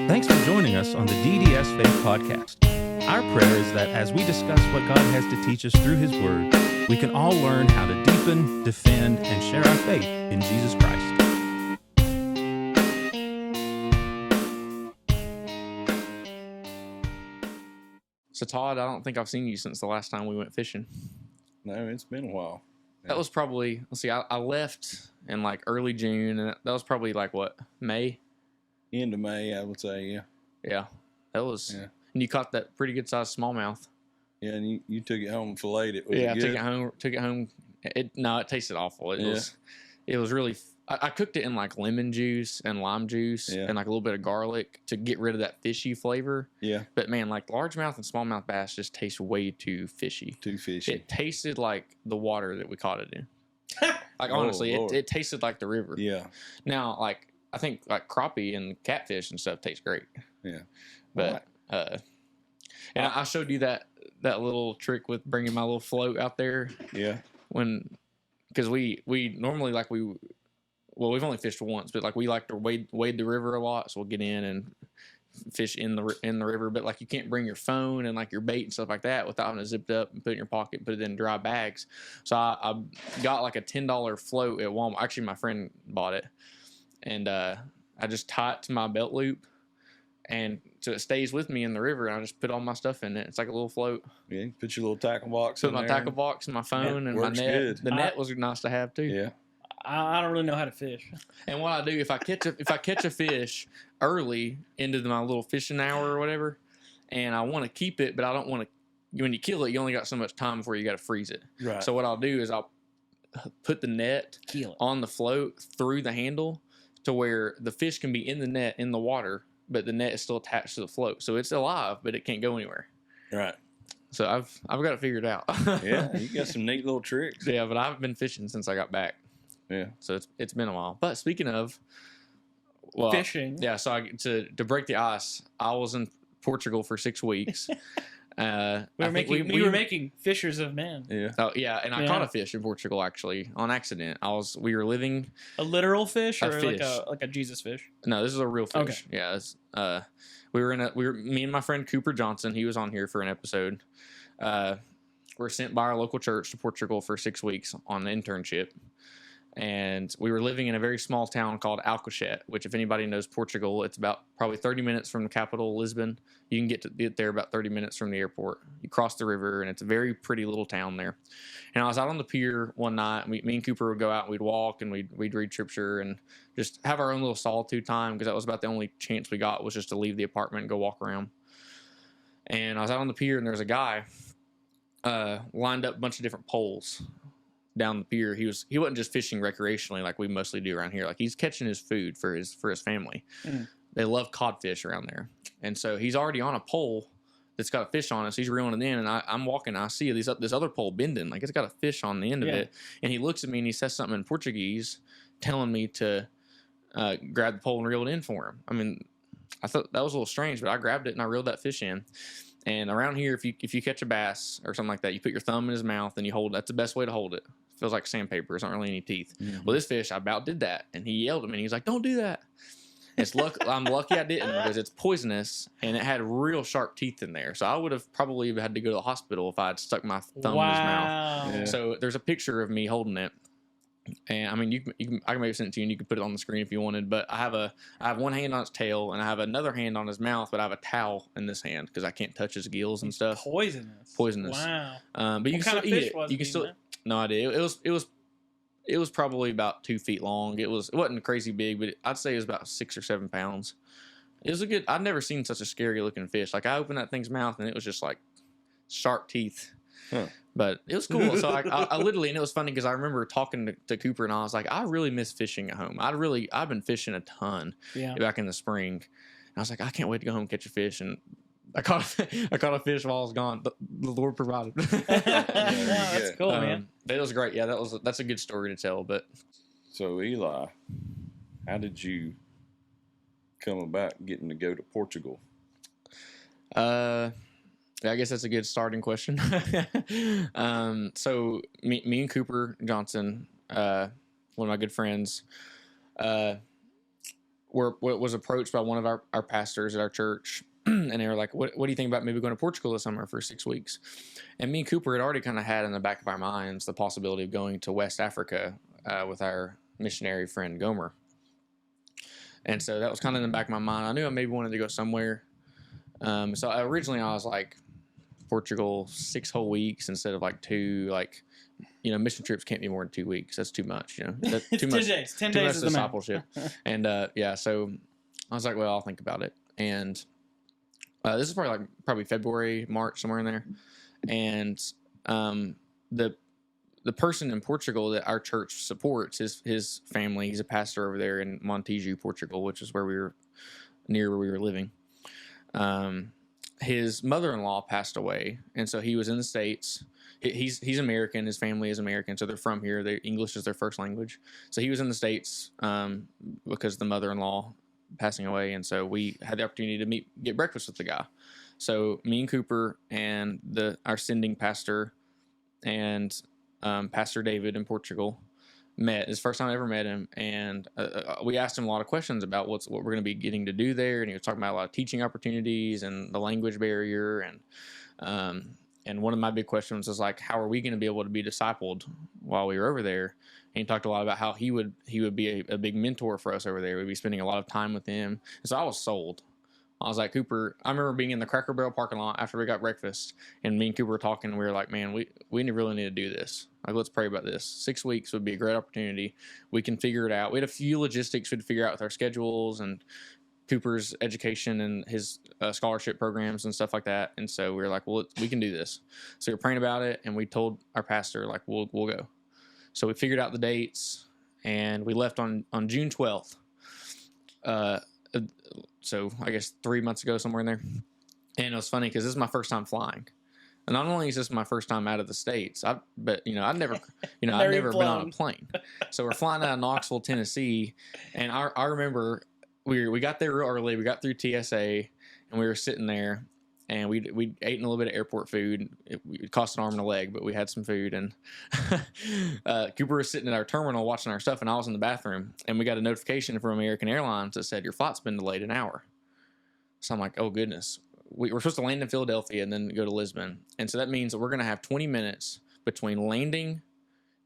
Thanks for joining us on the DDS Faith Podcast. Our prayer is that as we discuss what God has to teach us through His Word, we can all learn how to deepen, defend, and share our faith in Jesus Christ. So, Todd, I don't think I've seen you since the last time we went fishing. No, it's been a while. Yeah. That was probably, let's see, I left in like early June, and that was probably like what, May? End of May, I would say, yeah. Yeah, that was, Yeah. And you caught that pretty good sized smallmouth. Yeah, and you took it home and filleted it. Was Yeah, it I good? took it home. It tasted awful. It was really, I cooked it in like lemon juice and lime juice and like a little bit of garlic to get rid of that fishy flavor. Yeah. But man, like largemouth and smallmouth bass just taste way too fishy. Too fishy. It tasted like the water that we caught it in. Like honestly, it tasted like the river. Yeah. Now, like I think like crappie and catfish and stuff taste great. Yeah. But and I showed you that little trick with bringing my little float out there. Yeah. Because we normally we've only fished once, but like we like to wade the river a lot, so we'll get in and fish in the river. But like you can't bring your phone and like your bait and stuff like that without having it zipped up and put it in your pocket and put it in dry bags. So I got like a $10 float at Walmart. Actually, my friend bought it, and I just tie it to my belt loop, and so it stays with me in the river. And I just put all my stuff in it. It's like a little float. Yeah. Put your little tackle box. Put my tackle box and my phone and my net. Good. The net was nice to have too. Yeah. I don't really know how to fish. And what I do if I catch a fish early into my little fishing hour or whatever, and I want to keep it, but I don't want to. When you kill it, you only got so much time before you got to freeze it. Right. So what I'll do is I'll put the net on the float through the handle to where the fish can be in the net in the water, but the net is still attached to the float, so it's alive, but it can't go anywhere. Right. So I've got it figured out. Yeah, you got some neat little tricks. Yeah, but I've been fishing since I got back. Yeah. So it's been a while. But speaking of fishing. Yeah, so to break the ice, I was in Portugal for 6 weeks. We were making fishers of men. Yeah. Oh yeah, and I caught a fish in Portugal actually on accident. We were living a literal fish or fish. like a Jesus fish. No, this is a real fish. Okay. Yeah, me and my friend Cooper Johnson. He was on here for an episode. We're sent by our local church to Portugal for 6 weeks on an internship. And we were living in a very small town called Alcochete, which if anybody knows Portugal, it's about probably 30 minutes from the capital, Lisbon. You can get there about 30 minutes from the airport. You cross the river, and it's a very pretty little town there. And I was out on the pier one night. Me and Cooper would go out, and we'd walk, and we'd read scripture, and just have our own little solitude time, because that was about the only chance we got was just to leave the apartment and go walk around. And I was out on the pier, and there was a guy lined up a bunch of different poles down the pier. He wasn't just fishing recreationally like we mostly do around here. Like he's catching his food for his family. They love codfish around there, and so he's already on a pole that's got a fish on it. So he's reeling it in, and I'm walking. And I see this other pole bending, like it's got a fish on the end of it. And he looks at me and he says something in Portuguese, telling me to grab the pole and reel it in for him. I mean, I thought that was a little strange, but I grabbed it and I reeled that fish in. And around here, if you catch a bass or something like that, you put your thumb in his mouth and you hold. That's the best way to hold it. Feels like sandpaper. It's not really any teeth. Mm-hmm. Well, this fish, I about did that, and he yelled at me. And he's like, "Don't do that." I'm lucky I didn't, because it's poisonous and it had real sharp teeth in there. So I would have probably had to go to the hospital if I had stuck my thumb in his mouth. Yeah. So there's a picture of me holding it. And I mean, I can maybe send it to you, and you can put it on the screen if you wanted. But I have one hand on its tail, and I have another hand on his mouth, but I have a towel in this hand because I can't touch his gills and stuff. Poisonous. Wow. But you what can kind still of eat fish it. was You can it, still. man? No idea. It was probably about 2 feet long. It wasn't crazy big, but I'd say it was about 6 or 7 pounds. It was I'd never seen such a scary looking fish. Like I opened that thing's mouth, and it was just like sharp teeth. Huh. But it was cool. So I literally, and it was funny because I remember talking to Cooper, and I was like, I really miss fishing at home. I've been fishing a ton back in the spring. And I was like, I can't wait to go home and catch a fish. And I caught a fish while I was gone. The Lord provided. That's cool, man. It was great. Yeah, that's a good story to tell. But So Eli, how did you come about getting to go to Portugal? I guess that's a good starting question. So me and Cooper Johnson, one of my good friends, was approached by one of our pastors at our church, and they were like, what do you think about maybe going to Portugal this summer for 6 weeks? And me and Cooper had already kind of had in the back of our minds the possibility of going to West Africa with our missionary friend Gomer. And so that was kind of in the back of my mind. I knew I maybe wanted to go somewhere. So originally I was like, Portugal 6 whole weeks instead of like 2. Like, mission trips can't be more than 2 weeks. That's too much. That's too much. 10 days. 10 too days much is the discipleship. And so I was like, well, I'll think about it. And this is probably February, March, somewhere in there. And the person in Portugal that our church supports, his family, he's a pastor over there in Montijo, Portugal, which is near where we were living. His mother-in-law passed away, and so he was in the States. He's American. His family is American, so they're from here. English is their first language. So he was in the States because the mother-in-law passing away, and so we had the opportunity to get breakfast with the guy. So me and Cooper and our sending pastor and Pastor David in Portugal met. It's the first time I ever met him, and we asked him a lot of questions about what we're going to be getting to do there, and he was talking about a lot of teaching opportunities and the language barrier, and one of my big questions was like, how are we going to be able to be discipled while we were over there? And he talked a lot about how he would be a big mentor for us over there. We'd be spending a lot of time with him, and so I was sold. I was like, Cooper, I remember being in the Cracker Barrel parking lot after we got breakfast, and me and Cooper were talking, and we were like, man, we really need to do this. Like, let's pray about this. 6 weeks would be a great opportunity. We can figure it out. We had a few logistics we had to figure out with our schedules and Cooper's education and his scholarship programs and stuff like that. And so we were like, well, we can do this. So we were praying about it, and we told our pastor, like, we'll go. So we figured out the dates, and we left on June 12th. So I guess 3 months ago, somewhere in there. And it was funny because this is my first time flying. And not only is this my first time out of the States, but I've never been on a plane. So we're flying out of Knoxville, Tennessee, and I remember we got there real early. We got through TSA, and we were sitting there, and we ate a little bit of airport food. It cost an arm and a leg, but we had some food. And Cooper was sitting at our terminal watching our stuff, and I was in the bathroom, and we got a notification from American Airlines that said your flight's been delayed an hour. So I'm like, oh goodness. We're supposed to land in Philadelphia and then go to Lisbon. And so that means that we're going to have 20 minutes between landing,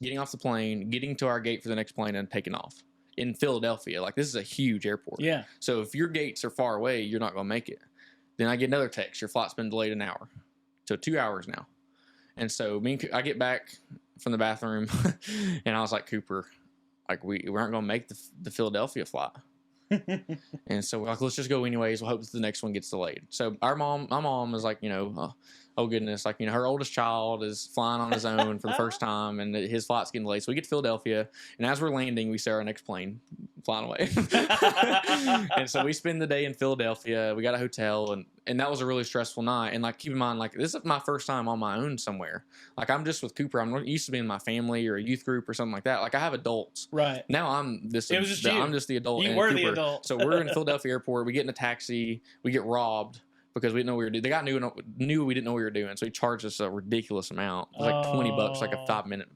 getting off the plane, getting to our gate for the next plane, and taking off in Philadelphia. Like, this is a huge airport. Yeah. So if your gates are far away, you're not going to make it. Then I get another text. Your flight's been delayed an hour. So 2 hours now. And so I get back from the bathroom, and I was like, Cooper, like, we aren't going to make the Philadelphia flight. And so we're like, let's just go anyways. We'll hope that the next one gets delayed. So my mom is like, oh goodness, like, her oldest child is flying on his own for the first time, and his flight's getting delayed. So we get to Philadelphia, and as we're landing, we see our next plane flying away. And so we spend the day in Philadelphia. We got a hotel, and that was a really stressful night. And like, keep in mind, like, this is my first time on my own somewhere. Like, I'm just with Cooper. I'm not used to being in my family or a youth group or something like that. Like, I have adults. Right. Now I'm just the adult. You were the adult. So we're in Philadelphia airport. We get in a taxi. We get robbed because we didn't know what we were doing. The guy knew we didn't know what we were doing, so he charged us a ridiculous amount. It was like $20, like a 5-minute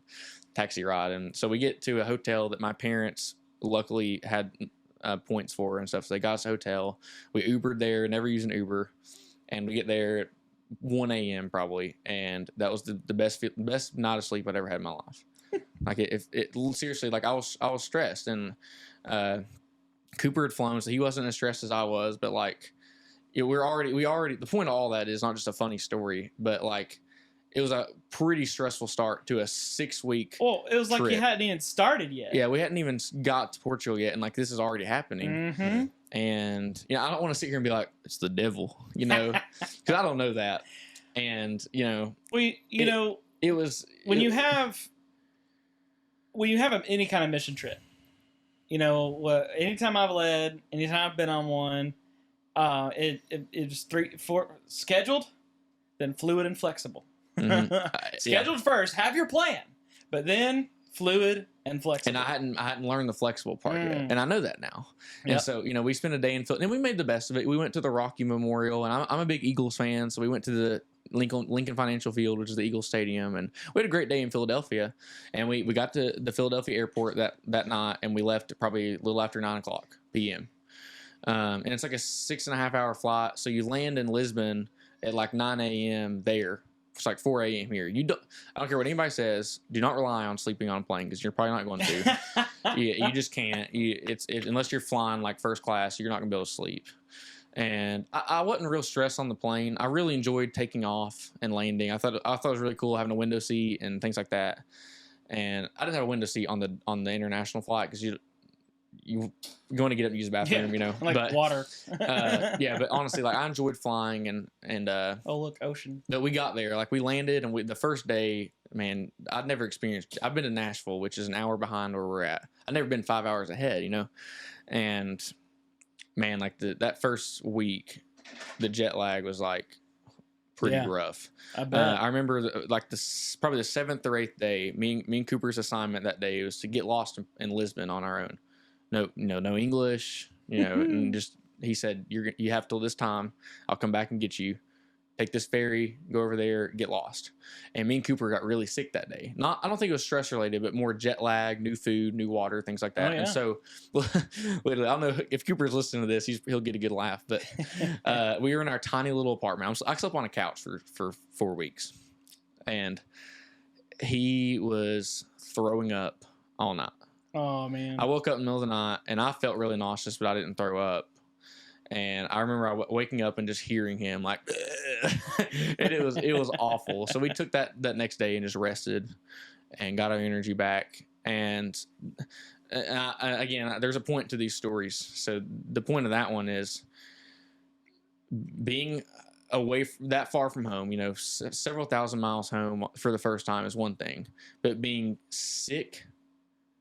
taxi ride. And so we get to a hotel that my parents luckily had points for and stuff. So they got us a hotel. We Ubered there, never used an Uber, and we get there at 1 a.m. probably, and that was the best night of sleep I'd ever had in my life. Like, it seriously, like, I was stressed, and Cooper had flown, so he wasn't as stressed as I was, but like, we already the point of all that is not just a funny story, but like, it was a pretty stressful start to a 6-week Well, it was like trip. You hadn't even started yet. Yeah, we hadn't even got to Portugal yet, and like, this is already happening. Mm-hmm. And I don't want to sit here and be like, it's the devil, because I don't know that. And it was when you have any kind of mission trip. Anytime I've led, anytime I've been on one, it's 3-4 scheduled, then fluid and flexible. Mm-hmm. Scheduled first, have your plan, but then fluid and flexible. And I hadn't learned the flexible part yet, and I know that now. Yep. And so we spent a day in Philadelphia, and we made the best of it. We went to the Rocky Memorial, and I'm a big Eagles fan, so we went to the Lincoln Financial Field, which is the Eagles Stadium, and we had a great day in Philadelphia. And we got to the Philadelphia airport that night, and we left probably a little after 9:00 p.m. And it's like a 6.5 hour flight. So you land in Lisbon at like 9 a.m. there. It's like 4 a.m. here. I don't care what anybody says. Do not rely on sleeping on a plane because you're probably not going to. you just can't. Unless you're flying like first class, you're not going to be able to sleep. And I wasn't real stressed on the plane. I really enjoyed taking off and landing. I thought it was really cool having a window seat and things like that. And I didn't have a window seat on the international flight because you going to get up and use the bathroom, like water. Yeah, but honestly, like I enjoyed flying and oh look, ocean. But we got there, like we landed, and the first day, man, I've never experienced. I've been to Nashville, which is an hour behind where we're at. I've never been 5 hours ahead, and man, like that first week, the jet lag was like pretty rough. I bet. I remember probably the 7th or 8th day, me and Cooper's assignment that day was to get lost in Lisbon on our own. No English, and just he said you have till this time. I'll come back and get you. Take this ferry, go over there, get lost. And me and Cooper got really sick that day. I don't think it was stress related, but more jet lag, new food, new water, things like that. Oh, yeah. And so, I don't know if Cooper's listening to this, he'll get a good laugh. But we were in our tiny little apartment. I slept on a couch for 4 weeks, and he was throwing up all night. Oh man! I woke up in the middle of the night and I felt really nauseous, but I didn't throw up. And I remember waking up and just hearing him like, and it was awful. So we took that next day and just rested and got our energy back. And again, there's a point to these stories. So the point of that one is being away that far from home, several thousand miles home for the first time is one thing, but being sick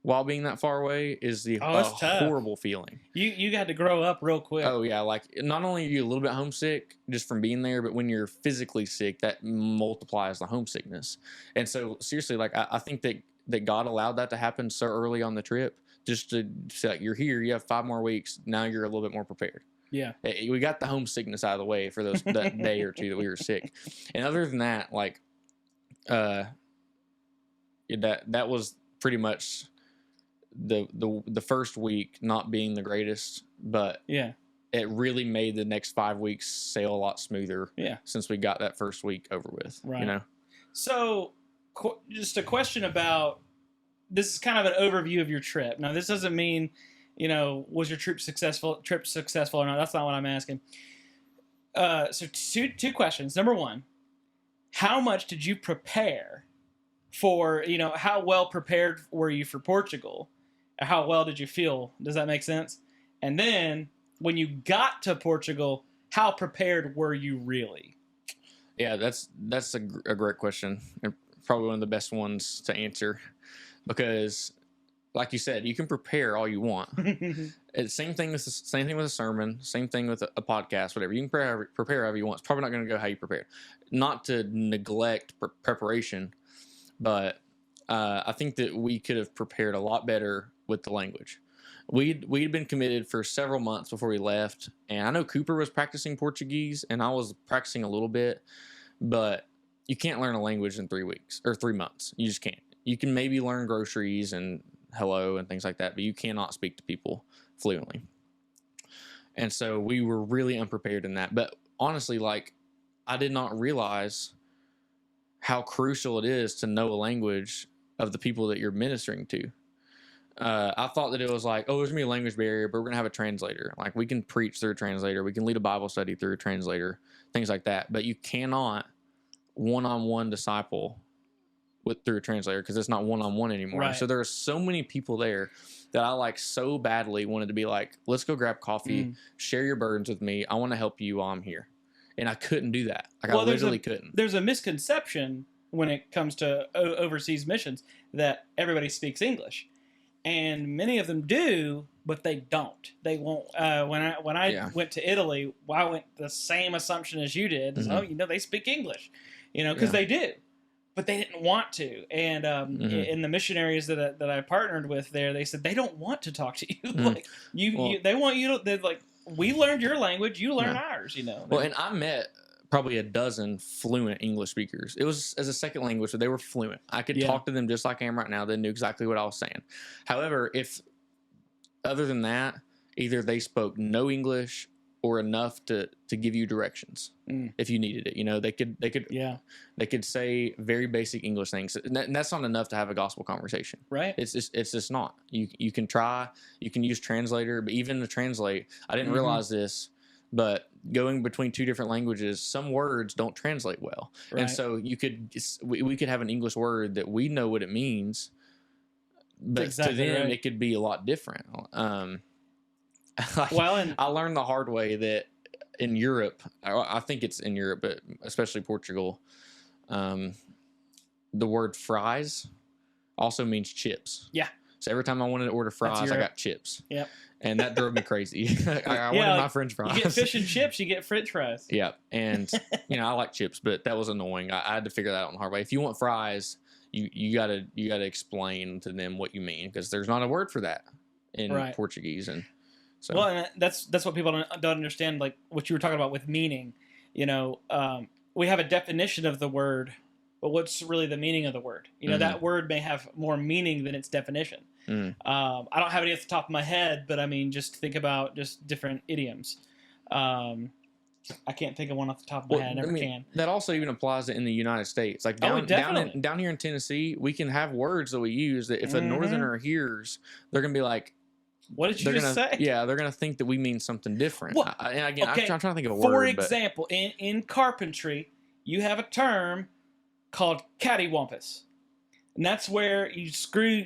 while being that far away is a horrible feeling. You got to grow up real quick. Oh yeah, like not only are you a little bit homesick just from being there, but when you're physically sick, that multiplies the homesickness. And so seriously, like I think that God allowed that to happen so early on the trip, just to say like, you're here, you have 5 more weeks, now you're a little bit more prepared. Yeah, we got the homesickness out of the way for that day or two that we were sick. And other than that, like that was pretty much the first week not being the greatest, but yeah, it really made the next 5 weeks sail a lot smoother. Yeah, since we got that first week over with. Right. So, just a question about this is kind of an overview of your trip. Now, this doesn't mean was your trip successful or not. That's not what I'm asking. So two questions. Number one, how much did you prepare for? How well prepared were you for Portugal? How well did you feel? Does that make sense? And then when you got to Portugal, how prepared were you really? Yeah, that's a great question, and probably one of the best ones to answer, because like you said, you can prepare all you want. Same thing with a sermon, same thing with a podcast, whatever. You can prepare however you want. It's probably not going to go how you prepared. Not to neglect preparation, but I think that we could have prepared a lot better with the language. We'd been committed for several months before we left, and I know Cooper was practicing Portuguese, and I was practicing a little bit, but you can't learn a language in 3 weeks or 3 months. You just can't. You can maybe learn groceries and hello and things like that, but you cannot speak to people fluently. And so we were really unprepared in that. But honestly, like, I did not realize how crucial it is to know a language of the people that you're ministering to. I thought that it was like, there's going to be a language barrier, but we're going to have a translator. Like, we can preach through a translator. We can lead a Bible study through a translator, things like that. But you cannot one-on-one disciple through a translator because it's not one-on-one anymore. Right. So there are so many people there that I so badly wanted to be like, let's go grab coffee, share your burdens with me. I want to help you while I'm here. And I couldn't do that. I literally couldn't. There's a misconception when it comes to overseas missions that everybody speaks English. And many of them do, but they don't. They won't. When I went to Italy, I went the same assumption as you did. Mm-hmm. They speak English, because they do, but they didn't want to. And in the missionaries that I partnered with there, they said they don't want to talk to you. They want you to. They're like, we learned your language, you learn ours. Well, and I met probably a dozen fluent English speakers. It was as a second language, so they were fluent. I could talk to them just like I am right now. They knew exactly what I was saying. However, other than that, either they spoke no English or enough to give you directions if you needed it. You know, they could say very basic English things, and that's not enough to have a gospel conversation. Right. It's just not. You can try, you can use translator, but even to translate, I didn't realize this, but going between two different languages, some words don't translate well. Right. And so we could have an English word that we know what it means, but exactly to them right. it could be a lot different. Well, I learned the hard way that in Europe, I think it's in Europe, but especially Portugal, the word fries also means chips. Yeah. So every time I wanted to order fries, I got chips. Yep. And that drove me crazy. I wanted my French fries. You get fish and chips, you get French fries. Yeah. And, I like chips, but that was annoying. I had to figure that out the hard way. If you want fries, you gotta explain to them what you mean, because there's not a word for that in Portuguese. And so, well, and that's what people don't understand, like what you were talking about with meaning. You know, we have a definition of the word, but what's really the meaning of the word? You know, that word may have more meaning than its definition. I don't have any off the top of my head, but I mean, just think about just different idioms. I can't think of one off the top of my head. I never can. That also even applies in the United States. Like down here in Tennessee, we can have words that we use that if a northerner hears, they're gonna be like, "What did you just say?" Yeah, they're gonna think that we mean something different. Well, and again, okay. I'm trying to think of a word. For example, in carpentry, you have a term called cattywampus, and that's where you screw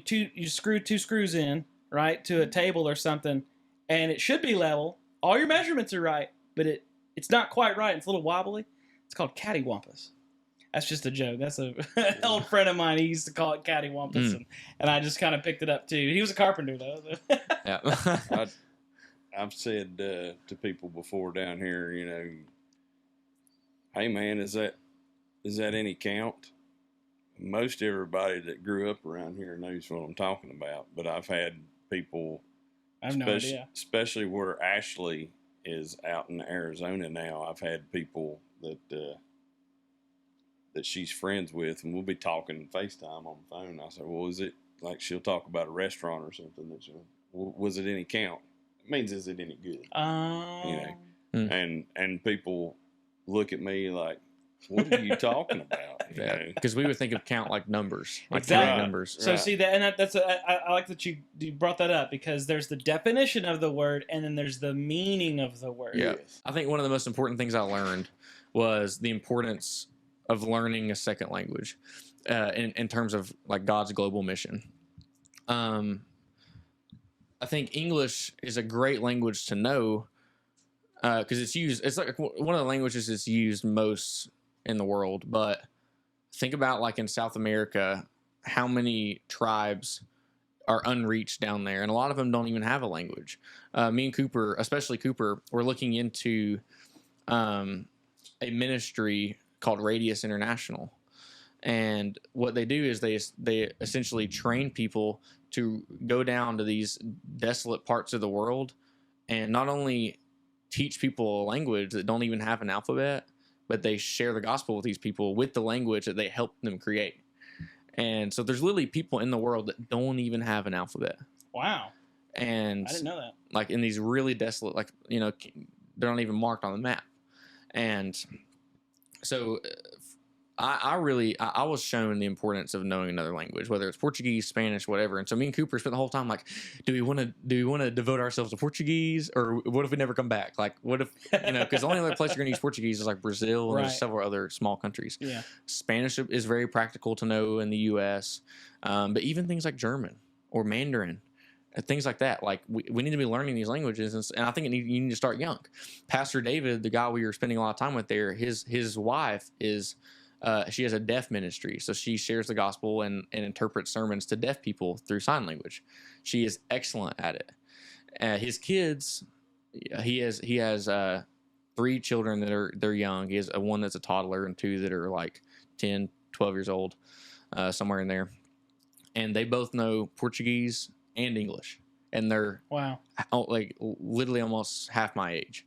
two screws in, right, to a table or something, and it should be level. All your measurements are right, but it's not quite right. It's a little wobbly. It's called cattywampus. That's just a joke. That's an old friend of mine. He used to call it cattywampus, and I just kind of picked it up too. He was a carpenter though. Yeah. I've said to people before down here, you know, hey man, is that any count? Most everybody that grew up around here knows what I'm talking about, but I've had people, I have no idea, especially where Ashley is out in Arizona now. I've had people that she's friends with, and we'll be talking FaceTime on the phone. I say, well, is it like she'll talk about a restaurant or something that was it any count? It means, is it any good? You know, and people look at me like, what are you talking about? Yeah, because we would think of count like numbers, like exactly. numbers. So see that, and that's I like that you brought that up, because there's the definition of the word, and then there's the meaning of the word. Yeah, I think one of the most important things I learned was the importance of learning a second language, in terms of like God's global mission. I think English is a great language to know, because it's like one of the languages that's used most in the world. But think about, like, in South America, how many tribes are unreached down there, and a lot of them don't even have a language. Me and Cooper, especially Cooper, we're looking into a ministry called Radius International, and what they do is they essentially train people to go down to these desolate parts of the world and not only teach people a language that don't even have an alphabet, but they share the gospel with these people with the language that they helped them create. And so there's literally people in the world that don't even have an alphabet. Wow. And I didn't know that. Like in these really desolate, like, you know, they're not even marked on the map. And so I was shown the importance of knowing another language, whether it's Portuguese, Spanish, whatever. And so me and Cooper spent the whole time like, do we want to devote ourselves to Portuguese, or what if we never come back? Like, what if, you know, because the only other place you're going to use Portuguese is like Brazil, and there's several other small countries. Yeah. Spanish is very practical to know in the U.S., but even things like German or Mandarin, things like that. Like we need to be learning these languages, and I think you need to start young. Pastor David, the guy we were spending a lot of time with there, his wife is. She has a deaf ministry, so she shares the gospel and interprets sermons to deaf people through sign language. She is excellent at it. His kids, he has 3 children that they're young. He has one that's a toddler and 2 that are like 10, 12 years old, somewhere in there. And they both know Portuguese and English, and they're like literally almost half my age.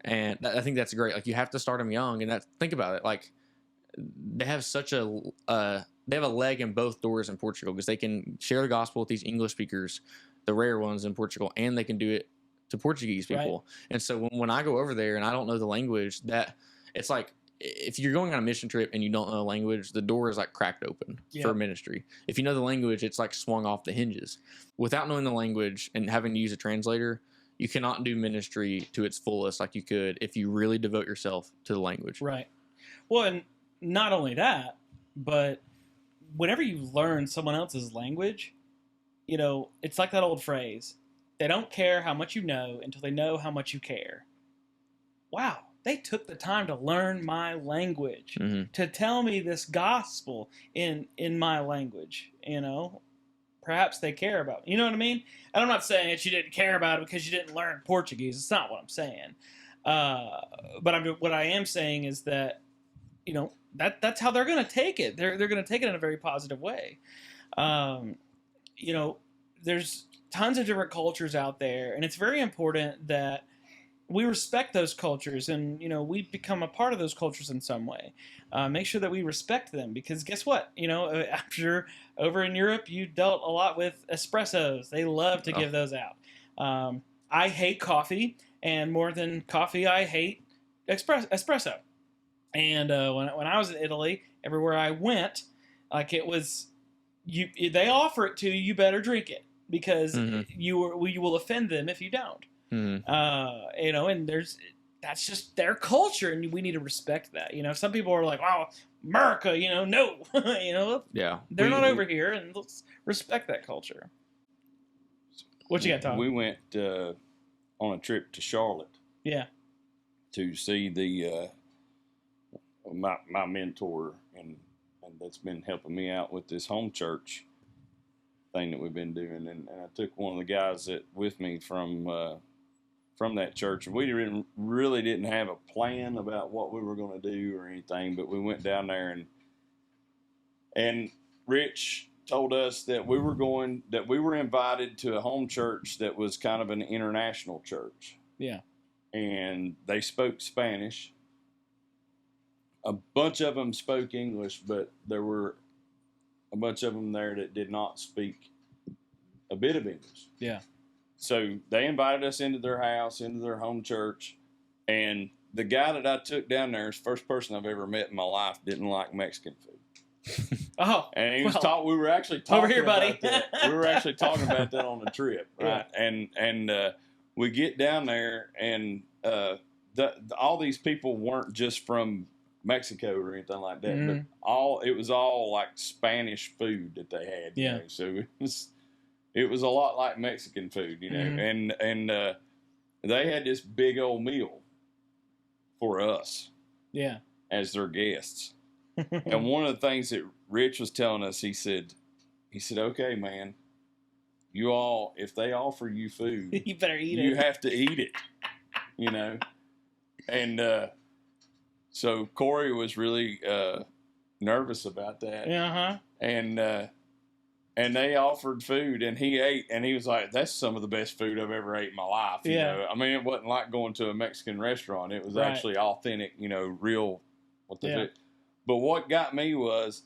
And I think that's great. Like, you have to start them young, and think about it, like. They have they have a leg in both doors in Portugal, because they can share the gospel with these English speakers, the rare ones in Portugal, and they can do it to Portuguese people. And so when I go over there and I don't know the language, that it's like, if you're going on a mission trip and you don't know the language, the door is like cracked open for ministry. If you know the language, it's like swung off the hinges. Without knowing the language and having to use a translator, you cannot do ministry to its fullest like you could if you really devote yourself to the language. Right. Well, and not only that, but whenever you learn someone else's language, you know, it's like that old phrase, they don't care how much you know until they know how much you care. Wow. They took the time to learn my language, to tell me this gospel in my language, you know. Perhaps they care about me. You know what I mean? And I'm not saying that you didn't care about it because you didn't learn Portuguese. It's not what I'm saying. But what I am saying is that, you know, that's how they're going to take it. They're going to take it in a very positive way. You know, there's tons of different cultures out there, and it's very important that we respect those cultures, and, you know, we become a part of those cultures in some way. Make sure that we respect them, because guess what? You know, after over in Europe, you dealt a lot with espressos. They love to give those out. I hate coffee, and more than coffee, I hate espresso. And when I was in Italy, everywhere I went, like it was, they offer it to you, you better drink it, because you will offend them if you don't. You know, and that's just their culture, and we need to respect that. You know, some people are like, "Wow, America," you know, no, you know, they're not over here, and let's respect that culture. What you got, Tom? We went on a trip to Charlotte. Yeah. To see the my mentor, and that's been helping me out with this home church thing that we've been doing, and I took one of the guys with me from that church. We really didn't have a plan about what we were going to do or anything, but we went down there, and Rich told us that we were invited to a home church that was kind of an international church. Yeah. And they spoke Spanish. A bunch of them spoke English, but there were a bunch of them there that did not speak a bit of English. Yeah. So they invited us into their house, into their home church, and the guy that I took down there is the first person I've ever met in my life didn't like Mexican food. Oh, and he was we were actually talking over here, buddy. about that. We were actually talking about that on the trip, right? Yeah. And we get down there, and all these people weren't just from Mexico or anything like that, but it was all like Spanish food that they had. You know? So it was a lot like Mexican food, you know, and they had this big old meal for us, as their guests. And one of the things that Rich was telling us, he said, "Okay, man, you all, if they offer you food, you better eat it. You have to eat it, you know." And so Corey was really nervous about that. And they offered food, and he ate, and he was like, "That's some of the best food I've ever ate in my life." You know? I mean, it wasn't like going to a Mexican restaurant. It was actually authentic, you know, real. But what got me was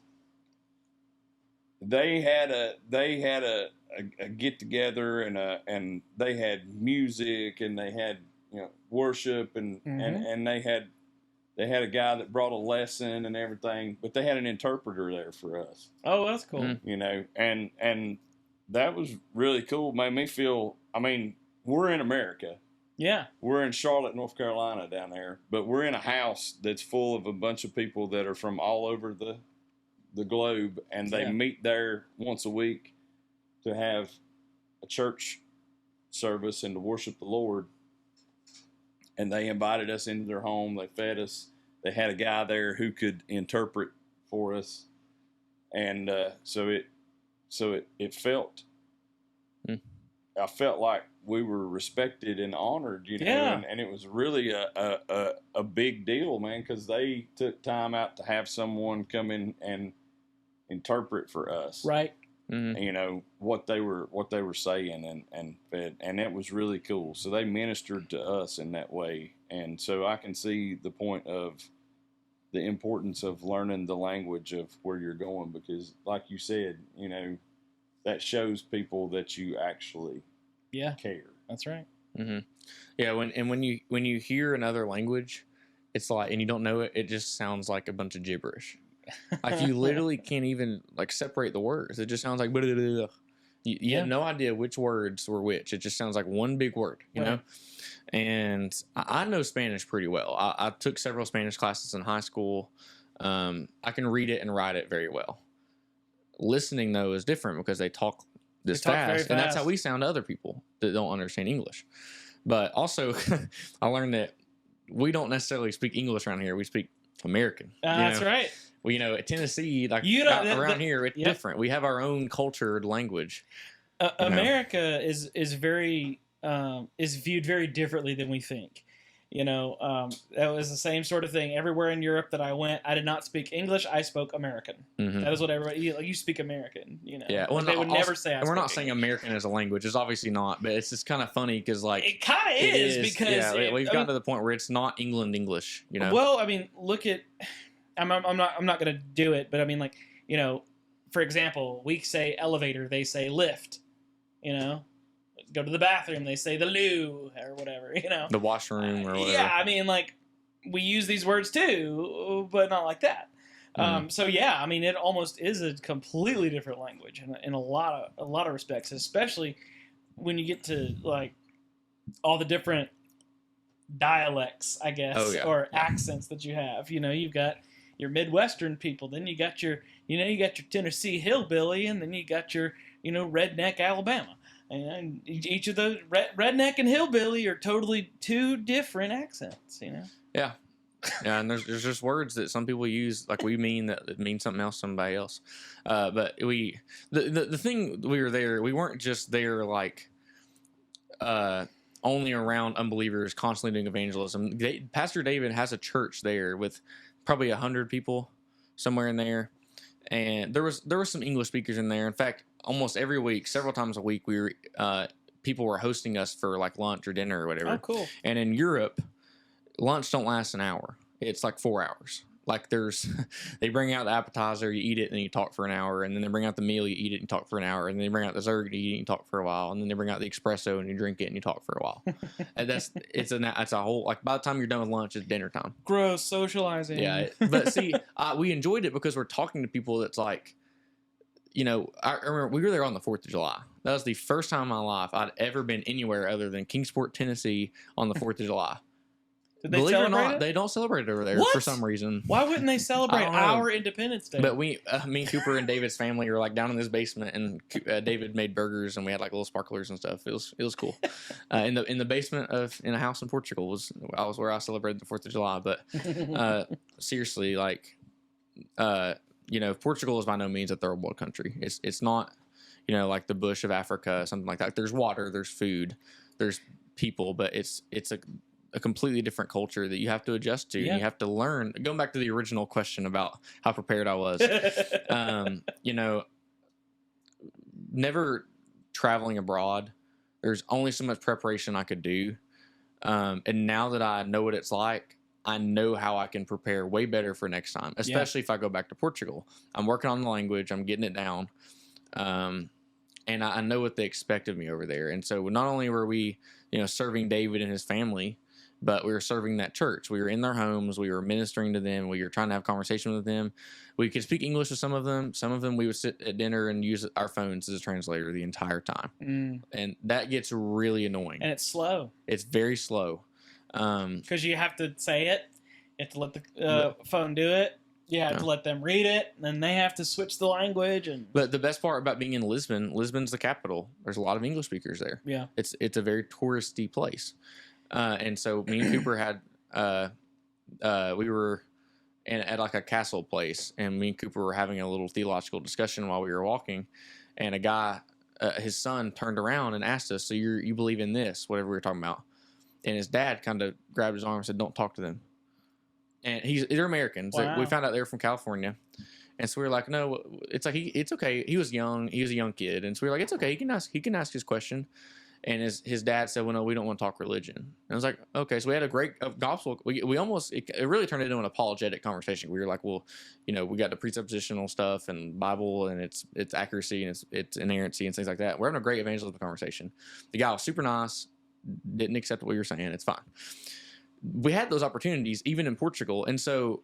they had a get together, and they had music, and they had, you know, worship, and they had a guy that brought a lesson and everything, but they had an interpreter there for us. Oh, that's cool. You know, and that was really cool. Made me feel, I mean, we're in America. Yeah. We're in Charlotte, North Carolina down there, but we're in a house that's full of a bunch of people that are from all over the globe, and they meet there once a week to have a church service and to worship the Lord. And they invited us into their home. They fed us. They had a guy there who could interpret for us, and so it felt. I felt like we were respected and honored, you know, and it was really a big deal, man, because they took time out to have someone come in and interpret for us, right? You know what they were saying, and it was really cool. So they ministered to us in that way, and so I can see the point of the importance of learning the language of where you're going, because, like you said, you know, that shows people that you actually care. That's right. Mm-hmm. Yeah, when you hear another language, it's like, and you don't know it, it just sounds like a bunch of gibberish. Like you literally can't even like separate the words. It just sounds like blah, blah, blah, blah. You have no idea which words were which. It just sounds like one big word, you know? And I know Spanish pretty well. I took several Spanish classes in high school. I can read it and write it very well. Listening, though, is different because they talk this fast, and that's how we sound to other people that don't understand English. But also, I learned that we don't necessarily speak English around here. We speak American. That's right. Well, you know, at Tennessee, like around here, it's different. We have our own cultured language. America is very is viewed very differently than we think. You know, that was the same sort of thing everywhere in Europe that I went. I did not speak English. I spoke American. Mm-hmm. That is what everybody. You speak American. You know, yeah. Well, they would never say. We're not saying American as a language. It's obviously not, but it's just kind of funny because like it kind of is because we've gotten to the point where it's not England English. You know. Well, I mean, look at. I'm not going to do it, but I mean, like, you know, for example, we say elevator, they say lift. You know. Go to the bathroom, they say the loo or whatever, you know. The washroom or whatever. Yeah, I mean, like, we use these words too, but not like that. So yeah, I mean, it almost is a completely different language in a lot of respects, especially when you get to like all the different dialects, I guess, or accents that you have. You know, you've got your Midwestern people, then you got your Tennessee hillbilly, and then you got your, you know, redneck Alabama. And each of those redneck and hillbilly are totally two different accents, you know. Yeah, and there's just words that some people use like we mean that mean something else to somebody else. But the thing we were there, we weren't just there like only around unbelievers, constantly doing evangelism. Pastor David has a church there with probably 100 people somewhere in there. And there were some English speakers in there. In fact, almost every week, several times a week, people were hosting us for like lunch or dinner or whatever. Oh, cool. And in Europe, lunch don't last an hour. It's like 4 hours. Like they bring out the appetizer, you eat it, and then you talk for an hour. And then they bring out the meal, you eat it and talk for an hour. And then they bring out dessert, you eat it and talk for a while. And then they bring out the espresso and you drink it and you talk for a while. And it's a whole, like by the time you're done with lunch, it's dinner time. Gross socializing. Yeah. But see, we enjoyed it because we're talking to people that's like, you know, I remember we were there on the 4th of July. That was the first time in my life I'd ever been anywhere other than Kingsport, Tennessee on the 4th of July. Did they Believe it or not, they don't celebrate it over there for some reason. Why wouldn't they celebrate our Independence Day? But me and Cooper and David's family were like down in this basement, and David made burgers, and we had like little sparklers and stuff. It was cool. In the basement in a house in Portugal was where I celebrated the 4th of July. But seriously, like, you know, Portugal is by no means a third world country. It's not, you know, like the bush of Africa, something like that. There's water, there's food, there's people, but it's a completely different culture that you have to adjust to. Yeah. You have to learn. Going back to the original question about how prepared I was, you know, never traveling abroad, there's only so much preparation I could do. And now that I know what it's like, I know how I can prepare way better for next time, especially if I go back to Portugal. I'm working on the language. I'm getting it down. And I know what they expect of me over there. And so not only were we, you know, serving David and his family, but we were serving that church. We were in their homes. We were ministering to them. We were trying to have conversation with them. We could speak English with some of them. Some of them we would sit at dinner and use our phones as a translator the entire time. And that gets really annoying. And it's slow. It's very slow. Because you have to say it. You have to let the phone do it. You have to let them read it. And then they have to switch the language. But the best part about being in Lisbon's the capital. There's a lot of English speakers there. Yeah. It's a very touristy place. And so me and Cooper had, we were at like a castle place, and me and Cooper were having a little theological discussion while we were walking, and a guy, his son turned around and asked us, so you believe in this, whatever we were talking about. And his dad kind of grabbed his arm and said, don't talk to them. And they're Americans. Wow. We found out they were from California. And so we were like, no, it's like, it's okay. He was young. He was a young kid. And so we were like, it's okay. He can ask his question. And his dad said, well, no, we don't want to talk religion. And I was like, okay. So we had a great gospel. We almost, it really turned into an apologetic conversation. We were like, well, you know, we got the presuppositional stuff and Bible and its accuracy and its inerrancy and things like that. We're having a great evangelism conversation. The guy was super nice. didn't accept what we were saying. It's fine. We had those opportunities even in Portugal. And so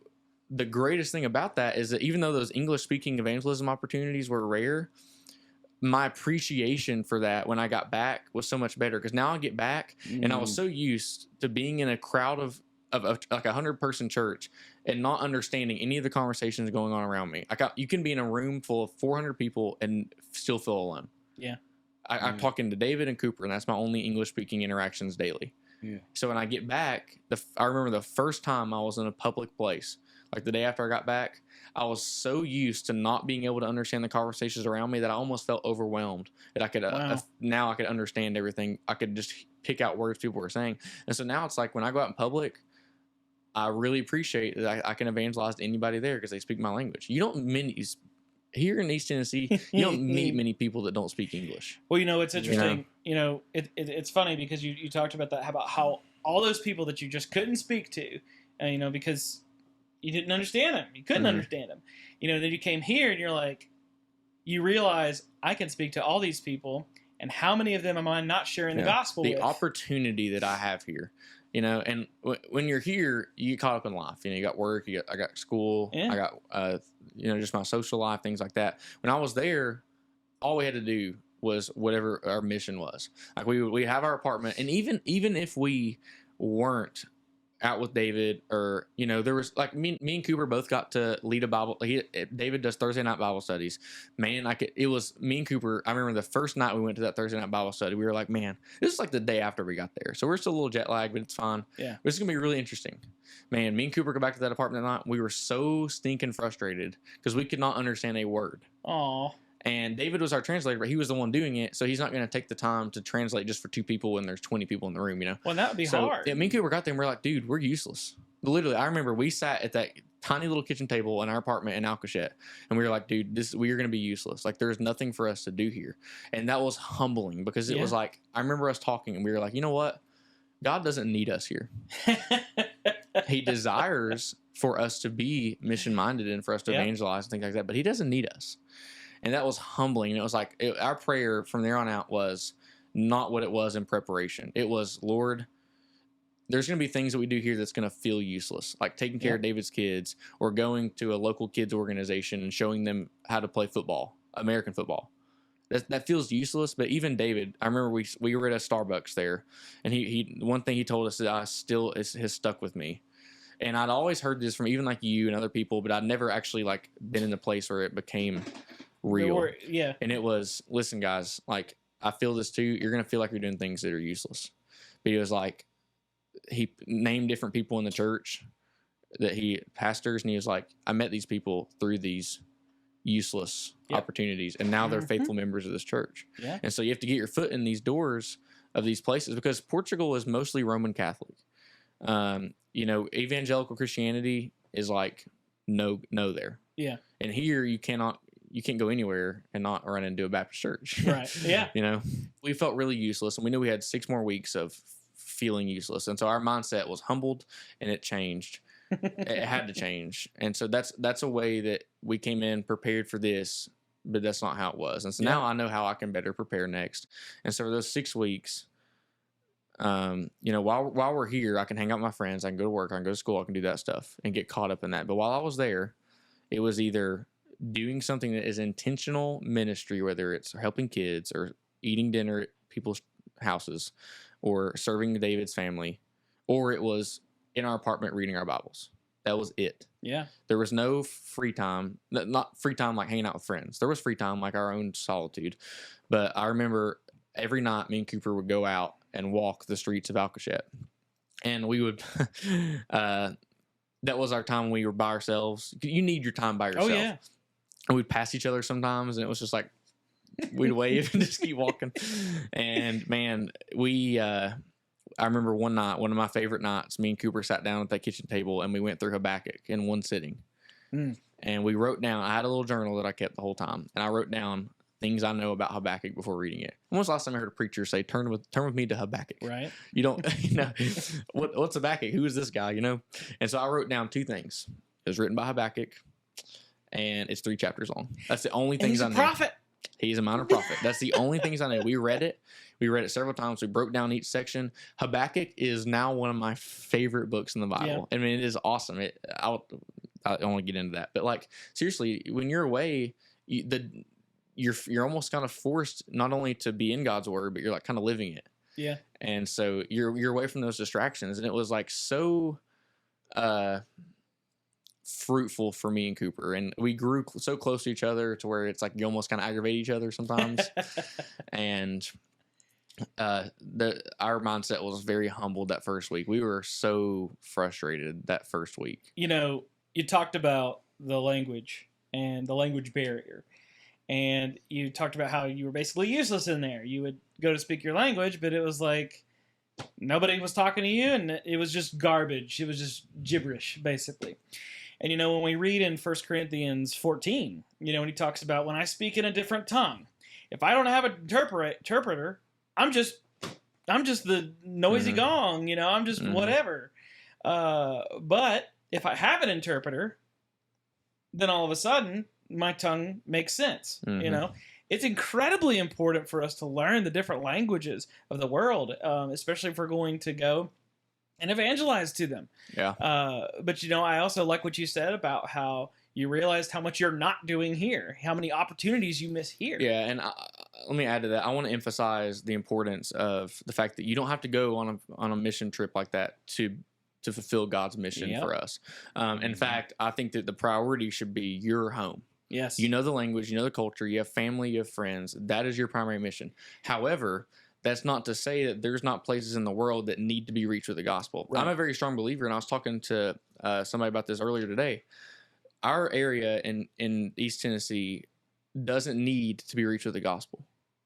the greatest thing about that is that even though those English speaking evangelism opportunities were rare, my appreciation for that when I got back was so much better, because now I get back and I was so used to being in a crowd of like 100-person church and not understanding any of the conversations going on around me. You can be in a room full of 400 people and still feel alone. Yeah. I'm talking to David and Cooper, and that's my only English speaking interactions daily. Yeah. So when I get back, I remember the first time I was in a public place, like the day after I got back, I was so used to not being able to understand the conversations around me that I almost felt overwhelmed. That I could now I could understand everything. I could just pick out words people were saying. And so now it's like when I go out in public, I really appreciate that I can evangelize to anybody there because they speak my language. You don't here in East Tennessee, you don't meet many people that don't speak English. Well, it's interesting. It's funny because you talked about that, about how all those people that you just couldn't speak to, because you didn't understand them. You couldn't understand them. Then you came here and you're like, you realize I can speak to all these people, and how many of them am I not sharing the gospel with? The opportunity that I have here, and when you're here, you get caught up in life. You got work, I got school, I got, just my social life, things like that. When I was there, all we had to do was whatever our mission was. Like we have our apartment, and even if we weren't out with David, or there was like me and Cooper both got to lead a Bible. David does Thursday night Bible studies. Man, it was me and Cooper. I remember the first night we went to that Thursday night Bible study, we were like, man, this is like the day after we got there, so we're still a little jet lagged, but it's fine. Yeah, but it's gonna be really interesting. Man, me and Cooper go back to that apartment that night. We were so stinking frustrated because we could not understand a word. Aww. And David was our translator, but he was the one doing it, so he's not going to take the time to translate just for 2 people when there's 20 people in the room, Well, that would be hard. Yeah, me and Cooper got there and we're like, dude, we're useless. Literally, I remember we sat at that tiny little kitchen table in our apartment in Alcochette, and we were like, dude, we are going to be useless. Like, there's nothing for us to do here. And that was humbling, because it was like, I remember us talking and we were like, you know what? God doesn't need us here. He desires for us to be mission-minded and for us to evangelize and things like that, but he doesn't need us. And that was humbling. And it was like, our prayer from there on out was not what it was in preparation. It was, Lord, there's going to be things that we do here that's going to feel useless, like taking care of David's kids, or going to a local kids organization and showing them how to play football, American football. That feels useless. But even David, I remember we were at a Starbucks there, and he one thing he told us that has stuck with me. And I'd always heard this from even like you and other people, but I'd never actually like been in the place where it became real. Yeah. And it was, listen, guys, like, I feel this too. You're going to feel like you're doing things that are useless. But he was like, he named different people in the church that he pastors, and he was like, I met these people through these useless opportunities, and now they're faithful members of this church. Yeah. And so you have to get your foot in these doors of these places, because Portugal is mostly Roman Catholic. Evangelical Christianity is like no there. Yeah. And here you can't go anywhere and not run into a Baptist church. Right. Yeah. We felt really useless, and we knew we had 6 more weeks of feeling useless. And so our mindset was humbled, and it changed. It had to change. And so that's a way that we came in prepared for this, but that's not how it was. And so now I know how I can better prepare next. And so for those 6 weeks, while we're here, I can hang out with my friends, I can go to work, I can go to school, I can do that stuff and get caught up in that. But while I was there, it was either doing something that is intentional ministry, whether it's helping kids or eating dinner at people's houses or serving David's family, or it was in our apartment reading our Bibles. That was it. Yeah. There was no free time, not free time like hanging out with friends. There was free time like our own solitude. But I remember every night me and Cooper would go out and walk the streets of Alcochette. And we would, that was our time when we were by ourselves. You need your time by yourself. Oh, yeah. And we'd pass each other sometimes, and it was just like, we'd wave and just keep walking. And man, I remember one night, one of my favorite nights, me and Cooper sat down at that kitchen table and we went through Habakkuk in one sitting. And we wrote down, I had a little journal that I kept the whole time, and I wrote down things I know about Habakkuk before reading it. When was the last time I heard a preacher say, turn with me to Habakkuk? Right. You don't, what's Habakkuk? Who is this guy, And so I wrote down 2 things. It was written by Habakkuk, and it's 3 chapters long. That's the only things I know. He's a prophet. He's a minor prophet. That's the only things I know. We read it. We read it several times. We broke down each section. Habakkuk is now one of my favorite books in the Bible. I mean, it is awesome. I don't want to get into that, but like seriously, when you're away, you're almost kind of forced not only to be in God's word, but you're like kind of living it. Yeah. And so you're away from those distractions, and it was like so fruitful for me and Cooper, and we grew so close to each other to where it's like you almost kind of aggravate each other sometimes. And our mindset was very humbled that first week. We were so frustrated that first week. You know, you talked about the language and the language barrier, and you talked about how you were basically useless in there. You would go to speak your language, but it was like nobody was talking to you, and it was just garbage. It was just gibberish, basically. And, you know, when we read in 1 Corinthians 14, you know, when he talks about when I speak in a different tongue, if I don't have an interpreter, I'm just the noisy gong, you know, I'm just whatever. But if I have an interpreter, then all of a sudden my tongue makes sense, you know. It's incredibly important for us to learn the different languages of the world, especially if we're going to go and evangelize to them. Yeah. But, you know, I also like what you said about how you realized how much you're not doing here, how many opportunities you miss here. Yeah, and let me add to that. I want to emphasize the importance of the fact that you don't have to go on a mission trip like that to fulfill God's mission for us. In fact, I think that the priority should be your home. Yes. You know the language, you know the culture, you have family, you have friends. That is your primary mission. However, that's not to say that there's not places in the world that need to be reached with the gospel. Right. I'm a very strong believer, and I was talking to somebody about this earlier today. Our area in East Tennessee doesn't need to be reached with the gospel.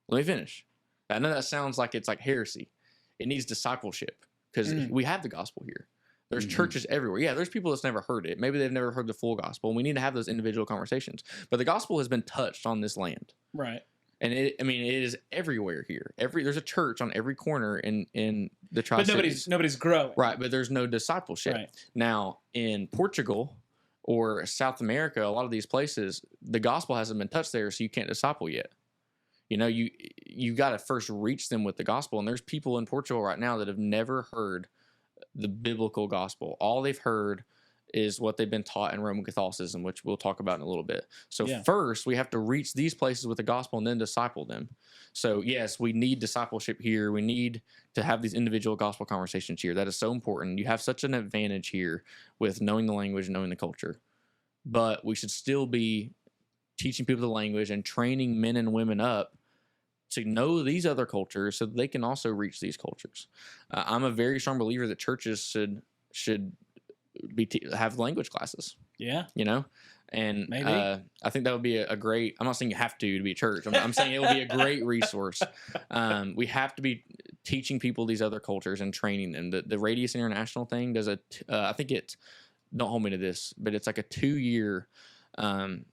Let me finish. I know that sounds like it's like heresy. It needs discipleship because we have the gospel here. There's churches everywhere. Yeah, there's people that's never heard it. Maybe they've never heard the full gospel. And we need to have those individual conversations. But the gospel has been touched on this land. Right. And it is everywhere here. There's a church on every corner in the Tri-Cities. But nobody's growing. Right, but there's no discipleship. Right. Now, in Portugal or South America, a lot of these places, the gospel hasn't been touched there, so you can't disciple yet. You know, you got to first reach them with the gospel. And there's people in Portugal right now that have never heard the biblical gospel. All they've heard is what they've been taught in Roman Catholicism, which we'll talk about in a little bit. So first, we have to reach these places with the gospel and then disciple them. So yes, we need discipleship here. We need to have these individual gospel conversations here. That is so important. You have such an advantage here with knowing the language, knowing the culture. But we should still be teaching people the language and training men and women up to know these other cultures so that they can also reach these cultures. I'm a very strong believer that churches should have language classes. Yeah. You know? And maybe. I think that would be a great, I'm not saying you have to be a church. I'm saying it will be a great resource. We have to be teaching people these other cultures and training them. The Radius International thing does I think it's, don't hold me to this, but it's like a 2-year time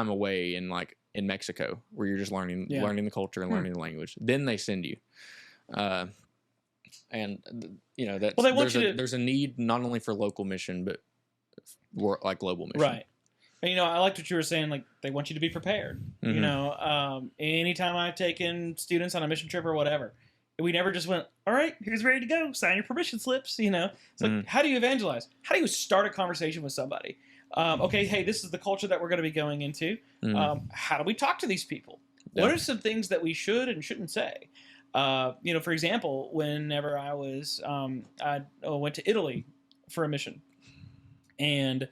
away in Mexico where you're just learning the culture and learning the language. Then they send you. And you know that there's a need not only for local mission but like global mission. Right. And, you know, I liked what you were saying. Like, they want you to be prepared. You know, anytime I've taken students on a mission trip or whatever, we never just went, all right, here's ready to go. Sign your permission slips. You know, it's like, how do you evangelize? How do you start a conversation with somebody? Okay, hey, this is the culture that we're going to be going into. How do we talk to these people? Yeah. What are some things that we should and shouldn't say? You know, for example, whenever I was, I went to Italy for a mission. And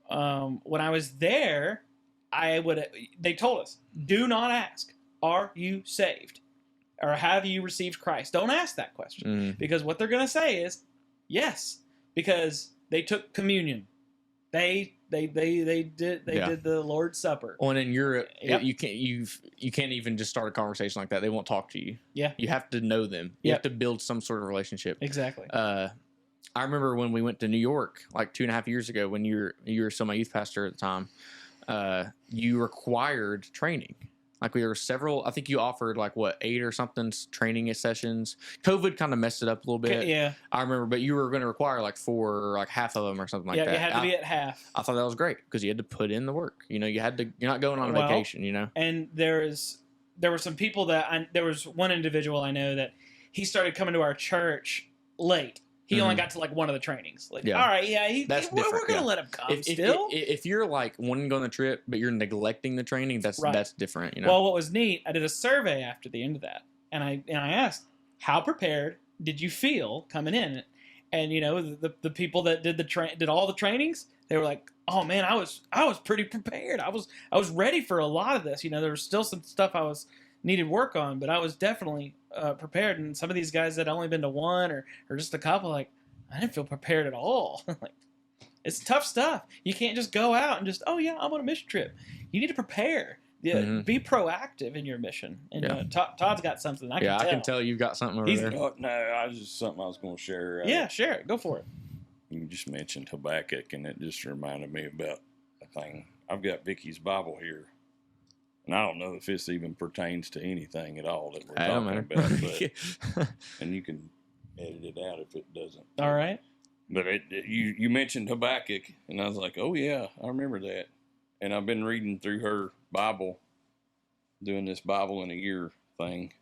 when I was there, they told us, do not ask, are you saved? Or have you received Christ? Don't ask that question. Because what they're going to say is, yes, because they took communion. They did the Lord's Supper. Well, and in Europe, you can't even just start a conversation like that. They won't talk to you. Yeah, you have to know them. You have to build some sort of relationship. Exactly. I remember when we went to New York like 2.5 years ago. When you were still my youth pastor at the time, you required training. Like we were several. I think you offered like what 8 or something training sessions. COVID kind of messed it up a little bit. Yeah. I remember, but you were going to require like 4, or like half of them or something like that. Yeah, you had to be at half. I thought that was great because you had to put in the work. You know, you had to. You're not going on vacation. You know. And there were some people there was one individual I know that he started coming to our church late. He only got to like one of the trainings. Like, all right, we're gonna let him come. If you're like wanting to go on the trip, but you're neglecting the training, that's different. You know. Well, what was neat, I did a survey after the end of that, and I asked, how prepared did you feel coming in? And you know, the people that did all the trainings, they were like, oh man, I was pretty prepared. I was ready for a lot of this. You know, there was still some stuff I needed work on, but I was definitely prepared. And some of these guys that had only been to one or just a couple, like, I didn't feel prepared at all. Like, it's tough stuff. You can't just go out and just, oh yeah, I'm on a mission trip. You need to prepare. Yeah, be proactive in your mission. And Todd's got something. I can tell you've got something over there. No, I was just something I was going to share. Yeah, share it. Go for it. You just mentioned Habakkuk, and it just reminded me about a thing. I've got Vicky's Bible here. And I don't know if this even pertains to anything at all that we're talking about. But, and you can edit it out if it doesn't. All right. But you mentioned Habakkuk, and I was like, oh, yeah, I remember that. And I've been reading through her Bible, doing this Bible in a year thing.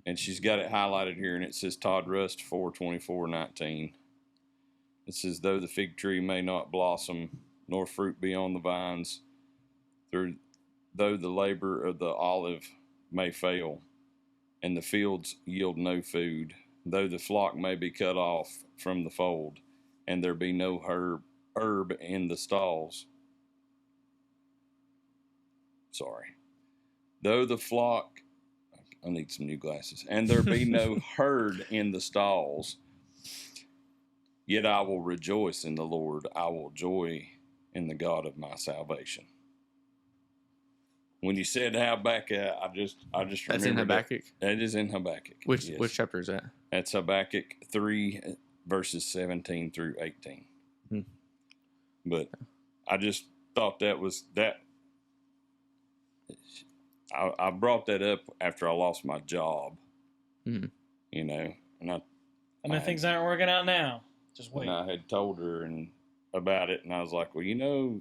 And she's got it highlighted here, and it says Todd Rust 4:24-19. It says, though the fig tree may not blossom, nor fruit be on the vines, though the labor of the olive may fail, and the fields yield no food, though the flock may be cut off from the fold, and there be no herb in the stalls. Sorry. Though the flock, I need some new glasses, and there be no herd in the stalls, yet I will rejoice in the Lord. I will joy in the God of my salvation. When you said Habakkuk, I just That's in Habakkuk? That is in Habakkuk. Which chapter is that? That's Habakkuk 3, verses 17 through 18. But I just thought that was that. I brought that up after I lost my job. You know, and things aren't working out now. Just wait. And I had told her about it, and I was like, well, you know,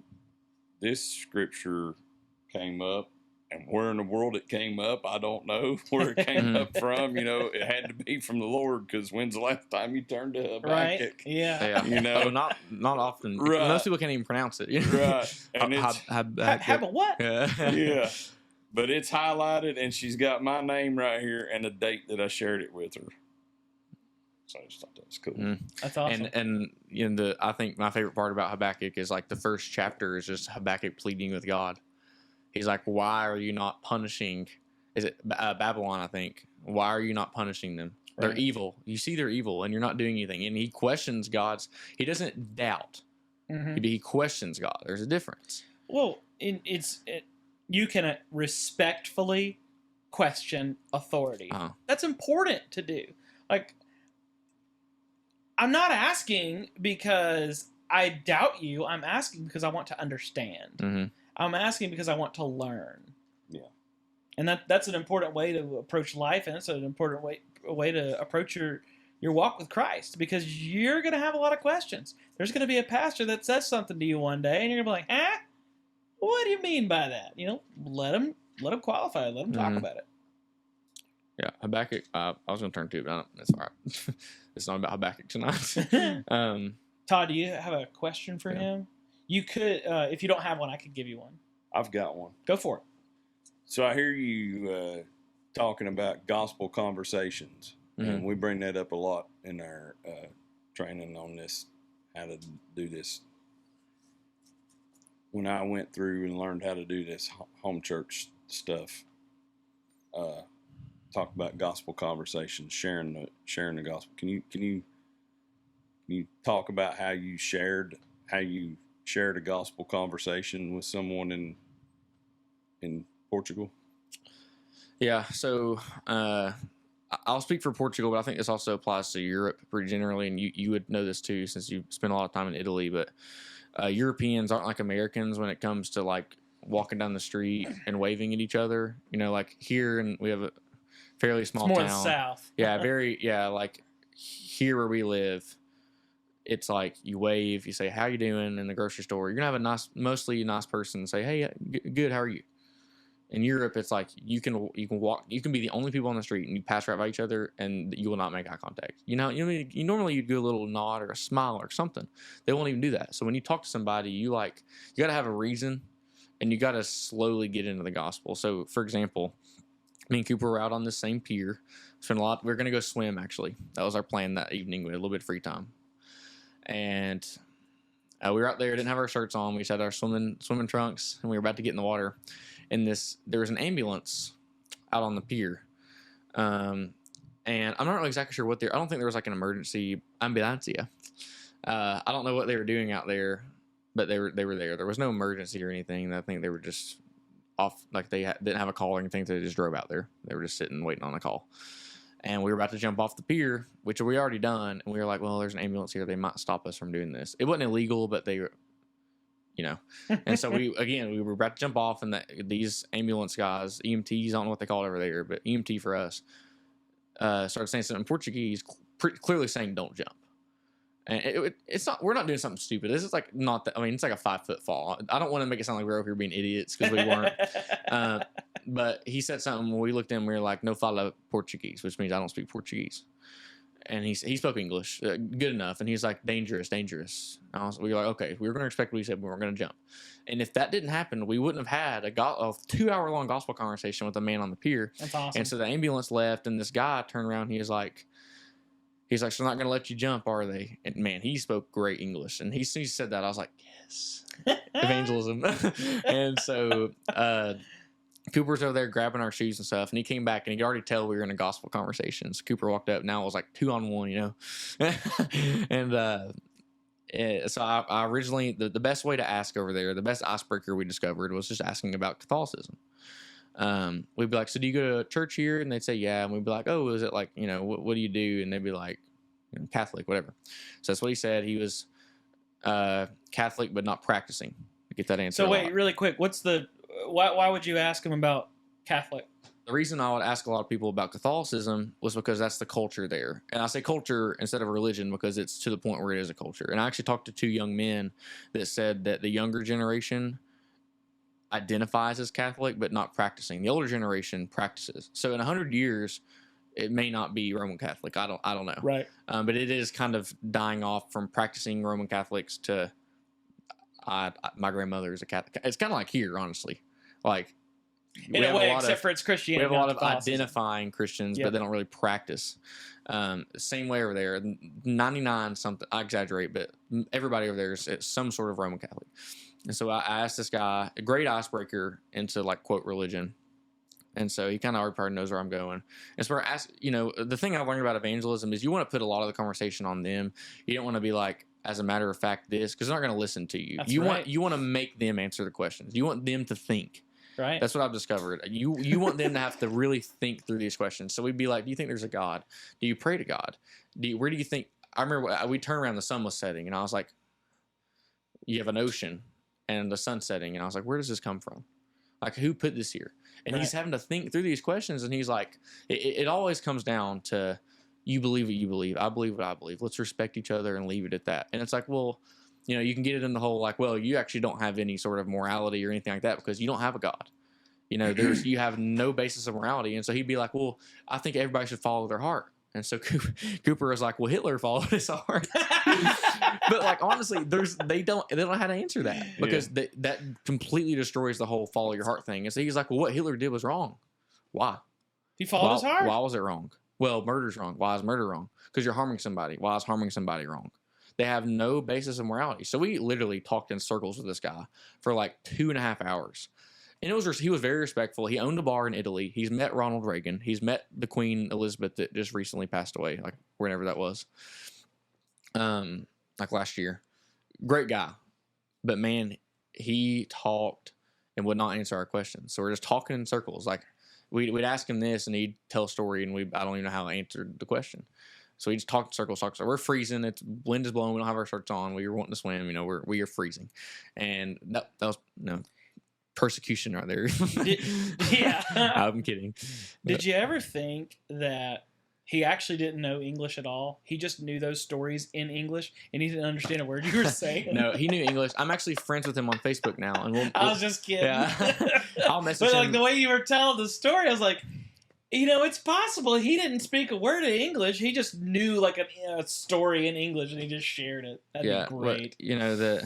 this scripture came up, and where in the world it came up, I don't know where it came up from. You know, it had to be from the Lord, because when's the last time you turned to Habakkuk? Right? Yeah. You know, not often. Right. Most people can't even pronounce it. You know? Right. And have a what? Yeah. But it's highlighted, and she's got my name right here and the date that I shared it with her. So I just thought that was cool. That's awesome. And you know, I think my favorite part about Habakkuk is like the first chapter is just Habakkuk pleading with God. He's like, why are you not punishing? Is it Babylon? I think. Why are you not punishing them? Right. They're evil. You see, they're evil, and you're not doing anything. And he questions God's. He doesn't doubt. He questions God. There's a difference. Well, you can respectfully question authority. That's important to do. Like, I'm not asking because I doubt you. I'm asking because I want to understand. I'm asking because I want to learn. Yeah. And that's an important way to approach life, and it's an important way to approach your walk with Christ, because you're going to have a lot of questions. There's going to be a pastor that says something to you one day, and you're going to be like, huh? What do you mean by that? You know, let him qualify. Let him talk about it. Yeah, Habakkuk. I was going to turn to it, but that's all right. It's not about Habakkuk tonight. Todd, do you have a question for him? You could, if you don't have one, I could give you one. I've got one. Go for it. So I hear you talking about gospel conversations, and we bring that up a lot in our training on this, how to do this. When I went through and learned how to do this home church stuff, talk about gospel conversations, sharing the gospel. Can you talk about how you shared a gospel conversation with someone in Portugal? Yeah, so I'll speak for Portugal, but I think this also applies to Europe pretty generally, and you would know this too since you spent a lot of time in Italy. But Europeans aren't like Americans when it comes to like walking down the street and waving at each other. You know, like here, and we have a fairly small It's more town. the South. Like here where we live, it's like you wave, you say, how you doing in the grocery store. You're going to have mostly a nice person say, hey, good, how are you? In Europe, it's like you can walk, you can be the only people on the street and you pass right by each other and you will not make eye contact. You normally you'd do a little nod or a smile or something. They won't even do that. So when you talk to somebody, you got to have a reason and you got to slowly get into the gospel. So for example, me and Cooper were out on this same pier. We were going to go swim, actually. That was our plan that evening. We had a little bit of free time. And we were out there, didn't have our shirts on. We just had our swimming trunks, and we were about to get in the water. And there was an ambulance out on the pier. And I'm not really exactly sure I don't think there was like an emergency ambulancia. I don't know what they were doing out there, but they were there. There was no emergency or anything. I think they were just off, like they didn't have a call or anything, so they just drove out there. They were just sitting waiting on a call. And we were about to jump off the pier, which we already done, and we were like, well, there's an ambulance here. They might stop us from doing this. It wasn't illegal, but they were, And so we were about to jump off, and these ambulance guys, EMTs, I don't know what they call it over there, but EMT for us, started saying something in Portuguese, clearly saying don't jump. And it's not, we're not doing something stupid. This is like not that, I mean, it's like a 5-foot fall. I don't want to make it sound like we're over here being idiots because we weren't. But he said something when we looked in, we were like, no fala Portuguese, which means I don't speak Portuguese. And he spoke English good enough. And he's like, dangerous. We were like, okay, we were going to respect what he said, but we weren't going to jump. And if that didn't happen, we wouldn't have had a 2-hour-long gospel conversation with a man on the pier. That's awesome. And so the ambulance left, and this guy turned around. He's like, so they're not going to let you jump, are they? And man, he spoke great English. And he said that, I was like, yes, evangelism. And so Cooper's over there grabbing our shoes and stuff. And he came back and he could already tell we were in a gospel conversation. So Cooper walked up. Now it was like 2-on-1, And so I originally, the best way to ask over there, the best icebreaker we discovered was just asking about Catholicism. We'd be like, so do you go to church here? And they'd say, yeah. And we'd be like, oh, is it like, what do you do? And they'd be like, Catholic, whatever. So that's what he said. He was Catholic, but not practicing. Get that answer. So wait, really quick. Why would you ask him about Catholic? The reason I would ask a lot of people about Catholicism was because that's the culture there. And I say culture instead of religion because it's to the point where it is a culture. And I actually talked to 2 young men that said that the younger generation identifies as Catholic, but not practicing. The older generation practices. So in 100 years, it may not be Roman Catholic. I don't know. Right. But it is kind of dying off from practicing Roman Catholics to my grandmother is a Catholic. It's kind of like here, honestly. Like, in a way, except for it's Christianity. We have a lot of identifying Christians, but they don't really practice. Same way over there. 99 something, I exaggerate, but everybody over there is some sort of Roman Catholic. And so I asked this guy, a great icebreaker into like quote religion. And so he kind of already knows where I'm going. And so I asked, the thing I learned about evangelism is you want to put a lot of the conversation on them. You don't want to be like, as a matter of fact, this, because they're not going to listen to you. That's you right. want to make them answer the questions. You want them to think. Right. That's what I've discovered. You want them to have to really think through these questions. So we'd be like, do you think there's a God? Do you pray to God? Where do you think? I remember we turned around, the sun was setting, and I was like, you have an ocean and the sun setting, and I was like, where does this come from? Like, who put this here? And he's having to think through these questions, and he's like, it always comes down to, you believe what you believe. I believe what I believe. Let's respect each other and leave it at that. And it's like, well, you can get it in the whole like, well, you actually don't have any sort of morality or anything like that because you don't have a God. You have no basis of morality. And so he'd be like, well, I think everybody should follow their heart. And so Cooper was like, well, Hitler followed his heart. But like, honestly, they don't know how to answer that because that completely destroys the whole follow your heart thing. And so he's like, well, what Hitler did was wrong. Why? He followed his heart? Why was it wrong? Well, murder's wrong. Why is murder wrong? Because you're harming somebody. Why is harming somebody wrong? They have no basis of morality. So we literally talked in circles with this guy for like 2.5 hours. And he was very respectful. He owned a bar in Italy. He's met Ronald Reagan. He's met the Queen Elizabeth that just recently passed away, like whenever that was, like last year. Great guy. But man, he talked and would not answer our questions. So we're just talking in circles. Like we'd ask him this and he'd tell a story and I don't even know how I answered the question. So we just talked in circles. We're freezing. Wind is blowing. We don't have our shirts on. We were wanting to swim. We are freezing. And that was, persecution right there. Yeah. I'm kidding. Did you ever think that he actually didn't know English at all? He just knew those stories in English, and he didn't understand a word you were saying. No, he knew English. I'm actually friends with him on Facebook now, and I was just kidding. Yeah. I'll message but like him. the way you were telling the story, I was like, you know, it's possible he didn't speak a word of English. He just knew like a story in English, and he just shared it. That'd be great. But, you know,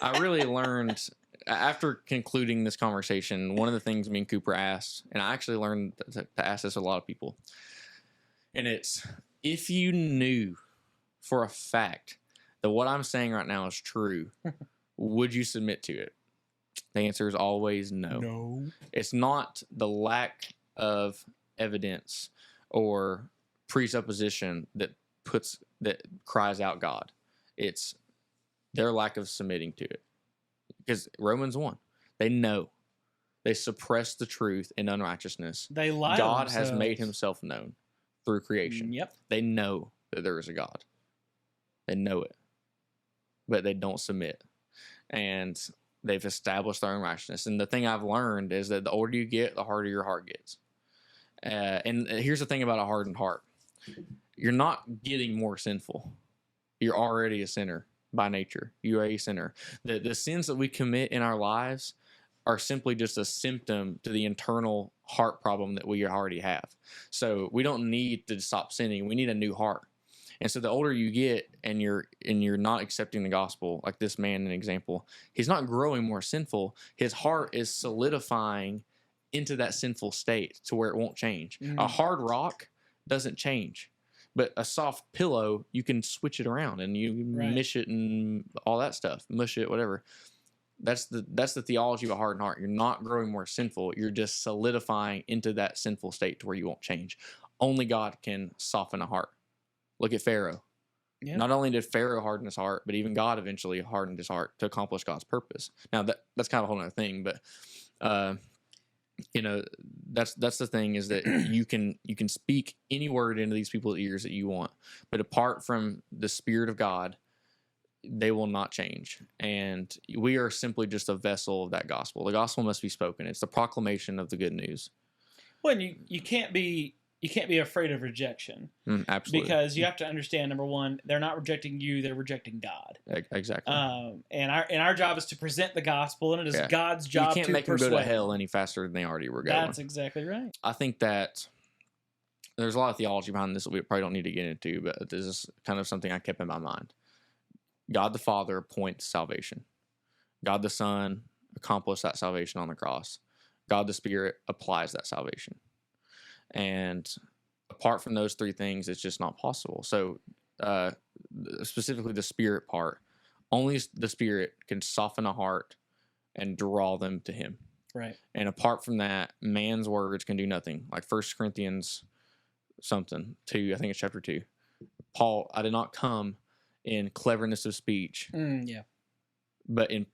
I really learned after concluding this conversation. One of the things me and Cooper asked, and I actually learned to ask this to a lot of people, and it's, if you knew for a fact that what I'm saying right now is true, would you submit to it? The answer is always no. No. It's not the lack of evidence or presupposition that cries out God. It's their lack of submitting to it. Because Romans 1, they know. They suppress the truth in unrighteousness. They lie to God themselves. has made himself known through creation. Yep. They know that there is a God. They know it. But they don't submit. And they've established their own righteousness. And the thing I've learned is that the older you get, the harder your heart gets. And here's the thing about a hardened heart. You're not getting more sinful. You're already a sinner by nature. You are a sinner. The sins that we commit in our lives are simply just a symptom to the internal heart problem that we already have. So we don't need to stop sinning. We need a new heart. And so the older you get and you're not accepting the gospel, like this man, an example, he's not growing more sinful. His heart is solidifying into that sinful state to where it won't change. Mm. A hard rock doesn't change, but a soft pillow, you can switch it around and you mish it and all that stuff, mush it, whatever. That's the theology of a hardened heart. You're not growing more sinful. You're just solidifying into that sinful state to where you won't change. Only God can soften a heart. Look at Pharaoh. Yeah. Not only did Pharaoh harden his heart, but even God eventually hardened his heart to accomplish God's purpose. Now that's kind of a whole other thing, but you know, that's the thing, is that you can speak any word into these people's ears that you want, but apart from the Spirit of God, they will not change. And we are simply just a vessel of that gospel. The gospel must be spoken. It's the proclamation of the good news. Well, and you can't be afraid of rejection. Absolutely. Because you have to understand, number one, they're not rejecting you, they're rejecting God. Exactly. And our job is to present the gospel, and it is God's job to persuade. You can't make them go to hell any faster than they already were going. That's exactly right. I think that there's a lot of theology behind this that we probably don't need to get into, but this is kind of something I kept in my mind. God the Father appoints salvation. God the Son accomplished that salvation on the cross. God the Spirit applies that salvation. And apart from those three things, it's just not possible. So specifically the Spirit part, only the Spirit can soften a heart and draw them to Him. Right. And apart from that, man's words can do nothing. Like 1 Corinthians 2, I think it's chapter 2. Paul, I did not come in cleverness of speech, but in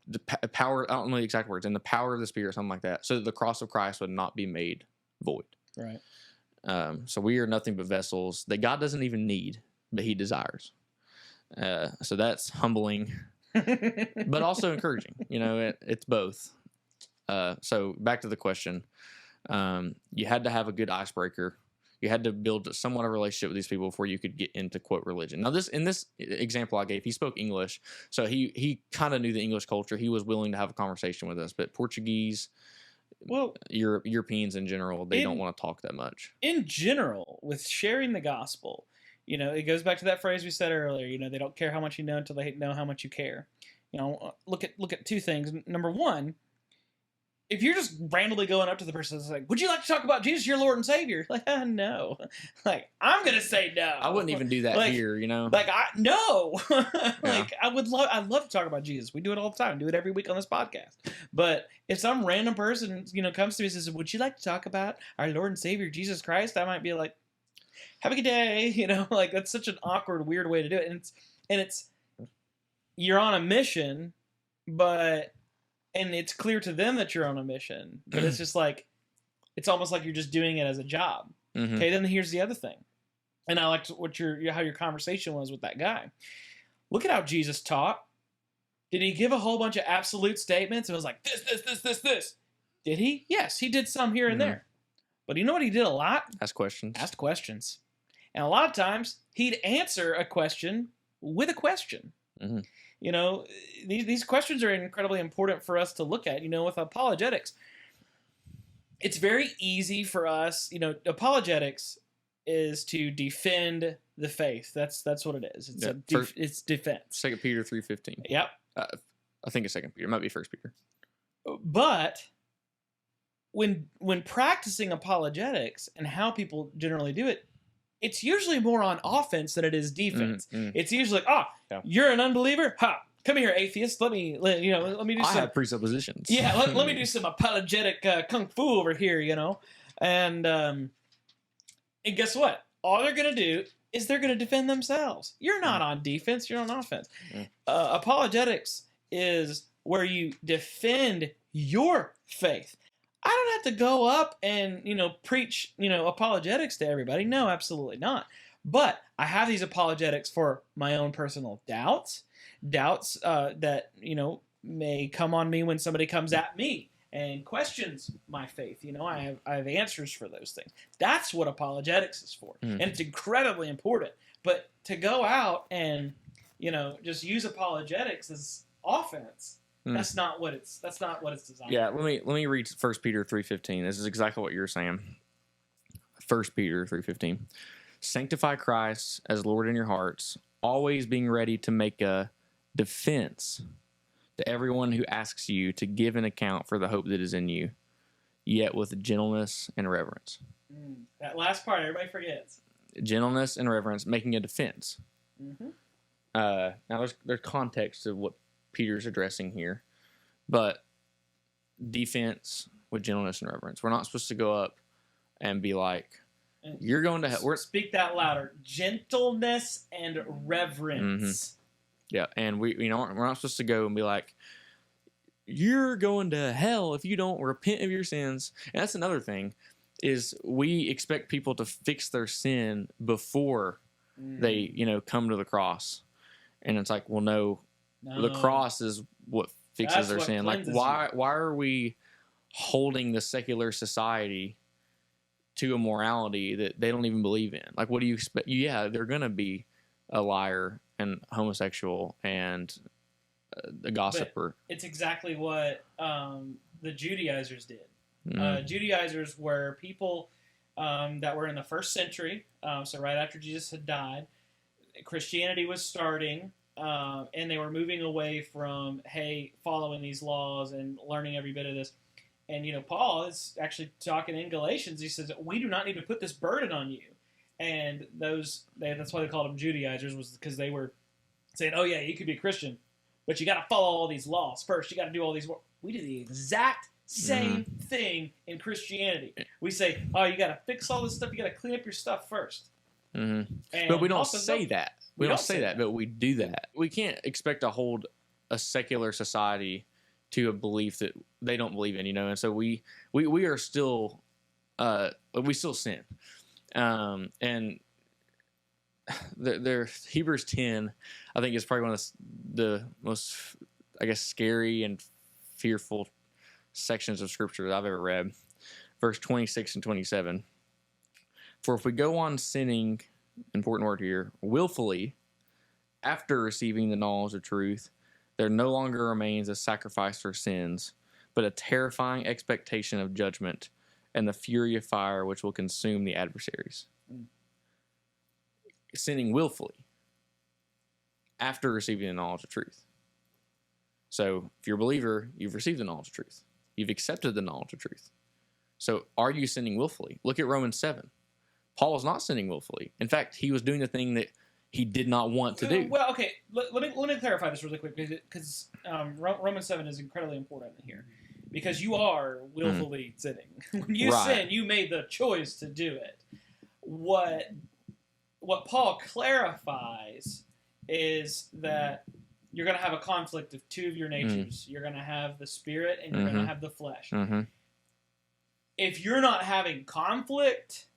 the power, I don't know the exact words, in the power of the Spirit, something like that, so that the cross of Christ would not be made void. Right. So we are nothing but vessels that God doesn't even need, but He desires. So that's humbling, but also encouraging. You know, it's both. So back to the question, you had to have a good icebreaker. You had to build somewhat of a relationship with these people before you could get into, quote, religion. Now, in this example I gave, he spoke English, so he kind of knew the English culture. He was willing to have a conversation with us, but Portuguese, Europeans in general, they don't want to talk that much. In general, with sharing the gospel, you know, it goes back to that phrase we said earlier. You know, they don't care how much you know until they know how much you care. You know, look at two things. Number one, if you're just randomly going up to the person that's like, would you like to talk about Jesus, your Lord and Savior? Like, no. Like, I'm going to say no. I wouldn't even do that here, you know? Like, no. Like, I'd love to talk about Jesus. We do it all the time. Do it every week on this podcast. But if some random person, you know, comes to me and says, would you like to talk about our Lord and Savior, Jesus Christ? I might be like, have a good day. You know, like, that's such an awkward, weird way to do it. And it's you're on a mission, and it's clear to them that you're on a mission, but it's just like, it's almost like you're just doing it as a job. Mm-hmm. Okay, then here's the other thing. And I liked how your conversation was with that guy. Look at how Jesus taught. Did he give a whole bunch of absolute statements? It was like, this. Did he? Yes, he did some here and there. But you know what he did a lot? Ask questions. Asked questions. And a lot of times, he'd answer a question with a question. Mm-hmm. You know, these questions are incredibly important for us to look at, you know, with apologetics. It's very easy for us, you know, apologetics is to defend the faith. That's what it is. It's it's defense. 2 Peter 3:15. Yep. I think it's 2 Peter. It might be 1 Peter. But when practicing apologetics and how people generally do it, it's usually more on offense than it is defense. It's usually like, you're an unbeliever? Ha! Come here, atheist. Let me do some. I have presuppositions. Yeah, let me do some apologetic kung fu over here, you know. And guess what? All they're gonna do is they're gonna defend themselves. You're not on defense. You're on offense. Apologetics is where you defend your faith. I don't have to go up and, you know, preach, you know, apologetics to everybody. No, absolutely not. But I have these apologetics for my own personal doubts that, you know, may come on me when somebody comes at me and questions my faith. You know, I have answers for those things. That's what apologetics is for. And it's incredibly important. But to go out and, you know, just use apologetics as offense, that's not what it's designed. Yeah, let me read 1 Peter 3:15. This is exactly what you're saying. 1 Peter 3:15. Sanctify Christ as Lord in your hearts, always being ready to make a defense to everyone who asks you to give an account for the hope that is in you, yet with gentleness and reverence. That last part, everybody forgets. Gentleness and reverence, making a defense. Now, there's context to what Peter's addressing here, but defense with gentleness and reverence. We're not supposed to go up and be like, you're going to hell. Speak that louder. Gentleness and reverence. Yeah, and we're not supposed to go and be like, you're going to hell if you don't repent of your sins. And that's another thing, is we expect people to fix their sin before they, you know, come to the cross. And it's like, well, no. The cross is what fixes their sin. Like, why are we holding the secular society to a morality that they don't even believe in? Like, what do you expect? Yeah, they're going to be a liar and homosexual and a gossiper. But it's exactly what the Judaizers did. Judaizers were people that were in the first century, so right after Jesus had died. Christianity was starting. And they were moving away from, following these laws and learning every bit of this. And, you know, Paul is actually talking in Galatians. He says, we do not need to put this burden on you. And that's why they called them Judaizers, was because they were saying, oh, yeah, you could be a Christian, but you got to follow all these laws first. You got to do all these. We do the exact same thing in Christianity. We say, oh, you got to fix all this stuff. You got to clean up your stuff first. But we don't say that. We don't say that, but we do that. We can't expect to hold a secular society to a belief that they don't believe in, you know. And so we are still we still sin. And the Hebrews 10, I think, is probably one of the most, I guess, scary and fearful sections of Scripture that I've ever read. Verse 26 and 27. For if we go on sinning, important word here, willfully, after receiving the knowledge of truth, there no longer remains a sacrifice for sins, but a terrifying expectation of judgment and the fury of fire which will consume the adversaries. Sinning willfully, after receiving the knowledge of truth. So, if you're a believer, you've received the knowledge of truth. You've accepted the knowledge of truth. So, are you sinning willfully? Look at Romans 7. Paul was not sinning willfully. In fact, he was doing the thing that he did not want to do. Well, okay, let me clarify this really quick, because Romans 7 is incredibly important here. Because you are willfully sinning. When you sin, you made the choice to do it. What Paul clarifies is that you're going to have a conflict of two of your natures. You're going to have the spirit and you're going to have the flesh. If you're not having conflict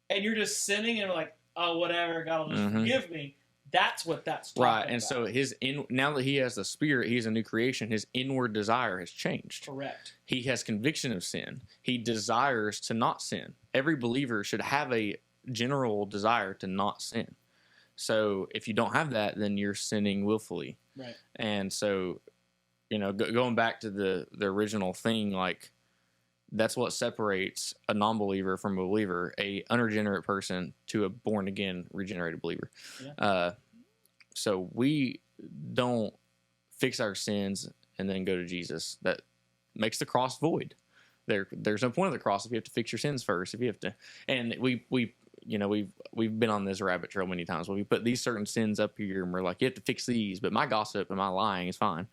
and you're just sinning and like, oh, whatever, God will just forgive me, That's what that's talking Right. And about. so now that he has the Spirit, he's a new creation. His inward desire has changed. Correct. He has conviction of sin. He desires to not sin. Every believer should have a general desire to not sin. So if you don't have that, then you're sinning willfully. Right. And so, going back to the original thing, like, that's what separates a non-believer from a believer, a unregenerate person to a born-again, regenerated believer. Yeah. So we don't fix our sins and then go to Jesus. That makes the cross void. There's no point of the cross if you have to fix your sins first. If you have to, and we've been on this rabbit trail many times where we put these certain sins up here and we're like, you have to fix these, but my gossip and my lying is fine.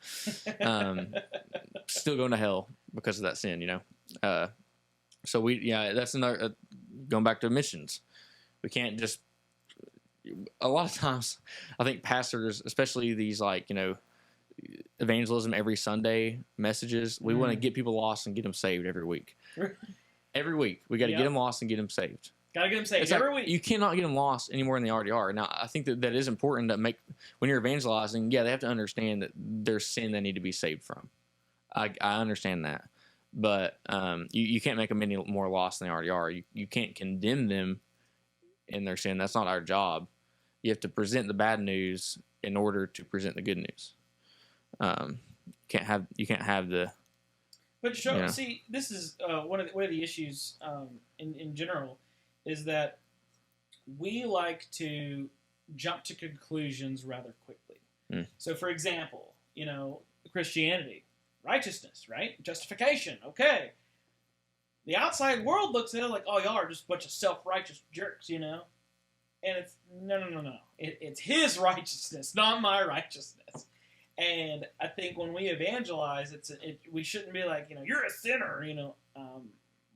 Still going to hell because of that sin, So that's another, going back to missions. We can't just, a lot of times I think pastors, especially these evangelism every Sunday messages, we want to get people lost and get them saved every week. Every week we got to get them lost and get them saved. Got to get them saved every week. You cannot get them lost anymore than they already are. Now, I think that is important to when you're evangelizing, they have to understand that there's sin they need to be saved from. I understand that. But you can't make them any more lost than they already are. You can't condemn them in their sin. That's not our job. You have to present the bad news in order to present the good news. You can't have the. But see, this is one of the issues in general is that we like to jump to conclusions rather quickly. Mm. So, for example, Christianity, righteousness, right? Justification, okay. The outside world looks at it like, oh, y'all are just a bunch of self-righteous jerks, And it's, no. It's his righteousness, not my righteousness. And I think when we evangelize, we shouldn't be like, you're a sinner,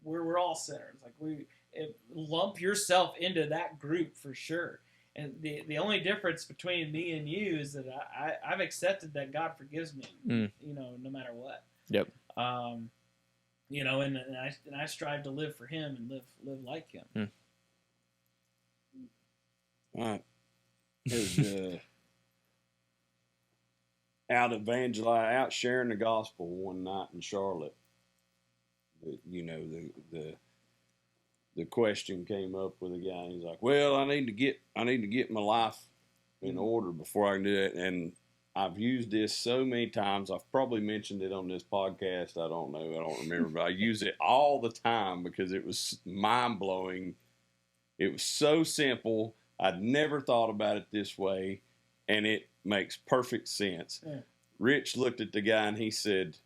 we're all sinners. Like lump yourself into that group for sure. And the only difference between me and you is that I've accepted that God forgives me, no matter what. Yep. And I strive to live for Him and live like Him. Mm. Right. Was out sharing the gospel one night in Charlotte. The question came up with a guy. And he's like, "Well, I need to get my life in order before I can do it." And I've used this so many times. I've probably mentioned it on this podcast. I don't know. I don't remember, but I use it all the time because it was mind blowing. It was so simple. I'd never thought about it this way, and it makes perfect sense. Yeah. Rich looked at the guy and he said,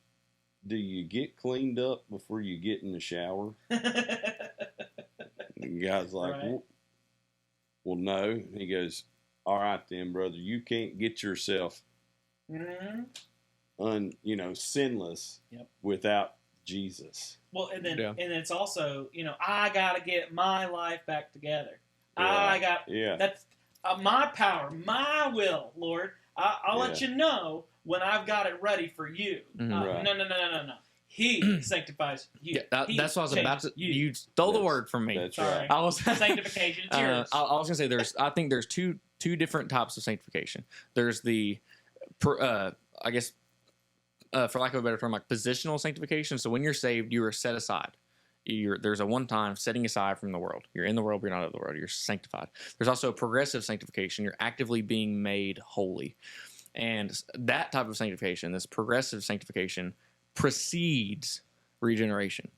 "Do you get cleaned up before you get in the shower?" The guy's like, right. Well, no. And he goes, "All right then, brother. You can't get yourself sinless without Jesus." Well, and then and it's also, I got to get my life back together. Yeah. That's my power, my will, Lord. I'll let you know when I've got it ready for you. Right. No. He sanctifies you. Yeah, that's what I was about to. You stole the word from me. That's Sorry. right. I was sanctification. It's yours. I was gonna say I think there's two different types of sanctification. There's the, for lack of a better term, like positional sanctification. So when you're saved, you are set aside. There's a one-time setting aside from the world. You're in the world, but you're not of the world. You're sanctified. There's also a progressive sanctification. You're actively being made holy. And that type of sanctification, this progressive sanctification, precedes regeneration.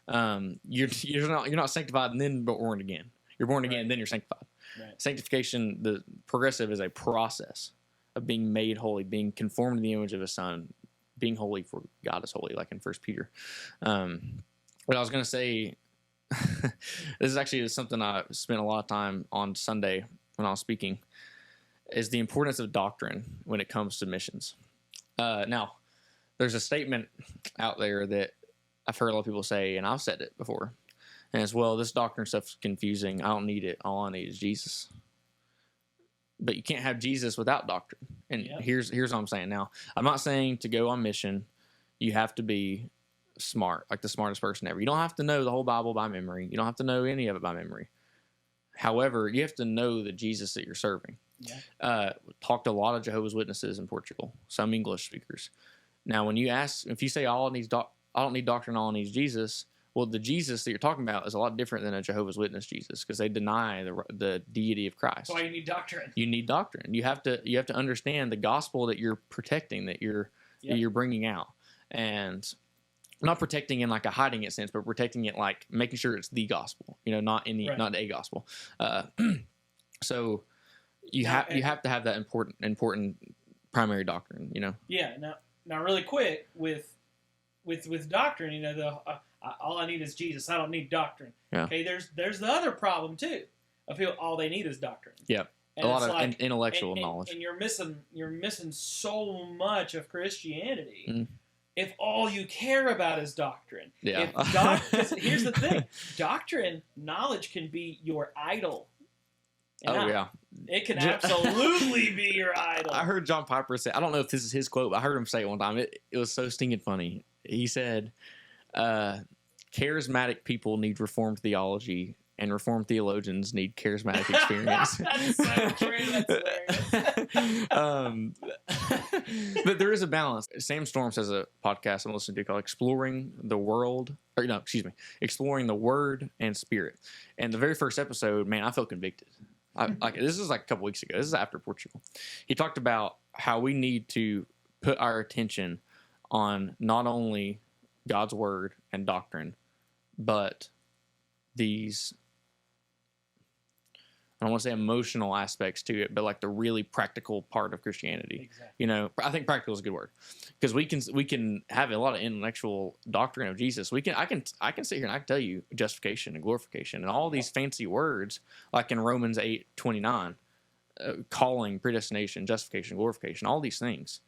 You're not sanctified and then born again. You're born again and then you're sanctified. Right. Sanctification, the progressive, is a process of being made holy, being conformed to the image of His Son, being holy for God is holy, like in 1 Peter. But I was going to say, this is actually something I spent a lot of time on Sunday when I was speaking, is the importance of doctrine when it comes to missions. Now, there's a statement out there that I've heard a lot of people say, and I've said it before, and it's, well, this doctrine stuff's confusing. I don't need it. All I need is Jesus. But you can't have Jesus without doctrine. And here's what I'm saying. Now, I'm not saying to go on mission, you have to be smart, like the smartest person ever. You don't have to know the whole Bible by memory. You don't have to know any of it by memory. However, you have to know the Jesus that you're serving. Talked to a lot of Jehovah's Witnesses in Portugal, some English speakers. Now, when you ask, if you say I don't need doctrine, all needs Jesus, well, the Jesus that you're talking about is a lot different than a Jehovah's Witness Jesus, because they deny the deity of Christ. That's why you need doctrine. You need doctrine. You have to understand the gospel that you're protecting, that you're bringing out, and not protecting in like a hiding it sense, but protecting it like making sure it's the gospel. Not a gospel. So you have to have that important primary doctrine. Yeah. Now, really quick with doctrine, all I need is Jesus. I don't need doctrine. Yeah. Okay. There's the other problem too. Of people, all they need is doctrine. Yeah. And a lot of intellectual knowledge. And you're missing so much of Christianity. If all you care about is doctrine. Yeah. Here's the thing. Doctrine, knowledge can be your idol. Yeah. It can absolutely be your idol. I heard John Piper say, I don't know if this is his quote, but I heard him say it one time. It was so stinking funny. He said, charismatic people need reformed theology, and reformed theologians need charismatic experience. That's so true. That's hilarious. But there is a balance. Sam Storms has a podcast I'm listening to called Exploring the Word and Spirit. And the very first episode, man, I felt convicted. This is like a couple weeks ago. This is after Portugal. He talked about how we need to put our attention on not only God's word and doctrine, but these, I don't want to say emotional aspects to it, but like the really practical part of Christianity. Exactly. I think practical is a good word, because we can have a lot of intellectual doctrine of Jesus. I can sit here and I can tell you justification and glorification and all these fancy words, like in Romans 8:29, calling, predestination, justification, glorification, all these things.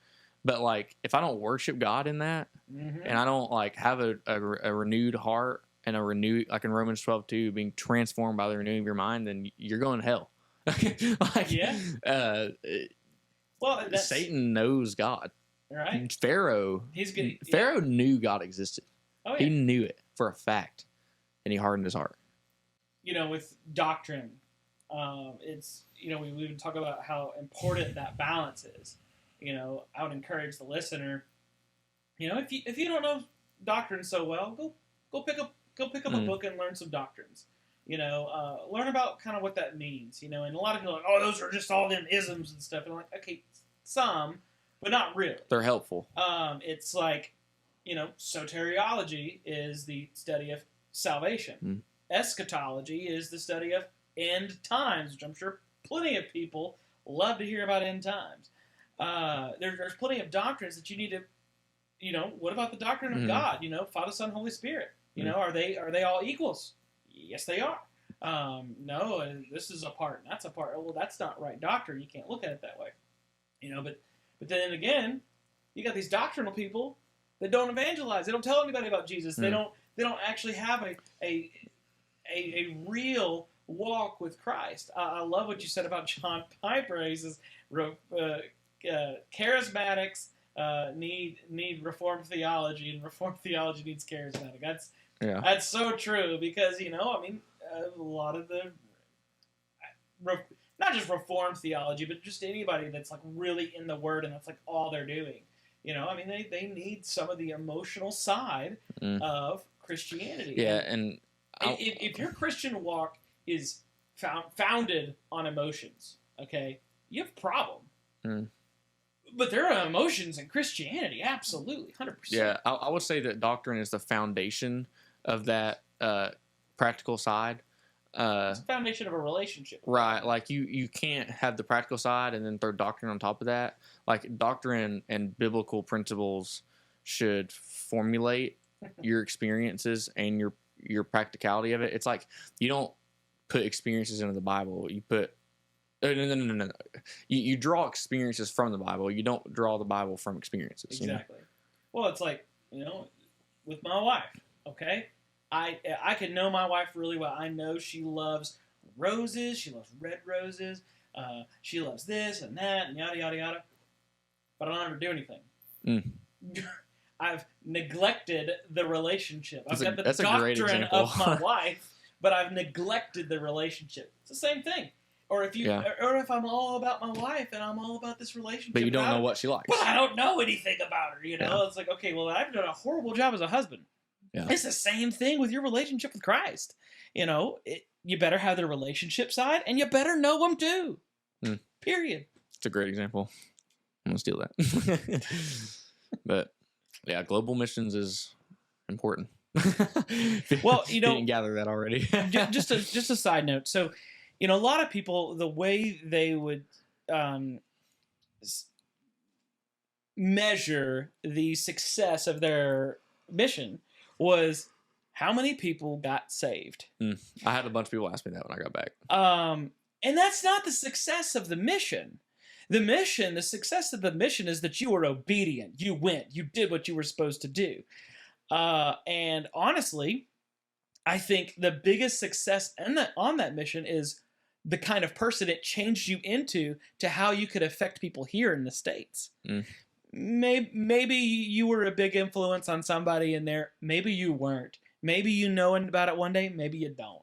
But like, if I don't worship God in that, and I don't like have a renewed heart and a renewed, like in Romans 12:2, being transformed by the renewing of your mind, then you're going to hell. Satan knows God. Right. Pharaoh knew God existed. Oh, yeah. He knew it for a fact, and he hardened his heart. With doctrine, it's we even talk about how important that balance is. I would encourage the listener, if you don't know doctrine so well, go pick up a book and learn some doctrines. Learn about kind of what that means. And a lot of people are like, oh, those are just all them isms and stuff. And I'm like, okay, some, but not really. They're helpful. It's like, soteriology is the study of salvation. Eschatology is the study of end times, which I'm sure plenty of people love to hear about end times. There's plenty of doctrines that you need to, what about the doctrine of God? Father, Son, Holy Spirit. Are they all equals? Yes, they are. No, this is a part and that's a part. Well, that's not right doctrine. You can't look at it that way. But then again, you got these doctrinal people that don't evangelize. They don't tell anybody about Jesus. They don't actually have a real walk with Christ. I love what you said about John Piper. He says charismatics need reformed theology, and reformed theology needs charismatic. That's so true, because a lot of the not just reformed theology, but just anybody that's like really in the Word and that's like all they're doing. They need some of the emotional side of Christianity. Yeah, and if your Christian walk is founded on emotions, okay, you have a problem. But there are emotions in Christianity, absolutely, 100%. Yeah, I would say that doctrine is the foundation of that practical side. It's the foundation of a relationship. Right, like you can't have the practical side and then throw doctrine on top of that. Like, doctrine and biblical principles should formulate your experiences and your practicality of it. It's like, you don't put experiences into the Bible. You put no. You draw experiences from the Bible. You don't draw the Bible from experiences. Exactly. Well, it's like, with my wife, okay? I can know my wife really well. I know she loves roses. She loves red roses. She loves this and that and yada, yada, yada. But I don't ever do anything. I've neglected the relationship. I've got the doctrine of my wife, but I've neglected the relationship. It's the same thing. Or if you, Yeah. or if I'm all about my wife and I'm all about this relationship, But you don't and know what she likes. But I don't know anything about her. You know, Yeah. it's like, okay, well, I've done a horrible job as a husband. Yeah. It's the same thing with your relationship with Christ. You know, you better have the relationship side, and you better know him too. Period. It's a great example. I'm gonna steal that. But yeah, global missions is important. Well, you didn't gather that already. just a side note. So, you know, a lot of people, the way they would measure the success of their mission was how many people got saved. I had a bunch of people ask me that when I got back. And that's not the success of the mission. The success of the mission is that you were obedient. You went. You did what you were supposed to do. And honestly, I think the biggest success on that mission is the kind of person it changed you into to how you could affect people here in the States. Maybe you were a big influence on somebody in there. Maybe you weren't. Maybe you know about it one day. Maybe you don't.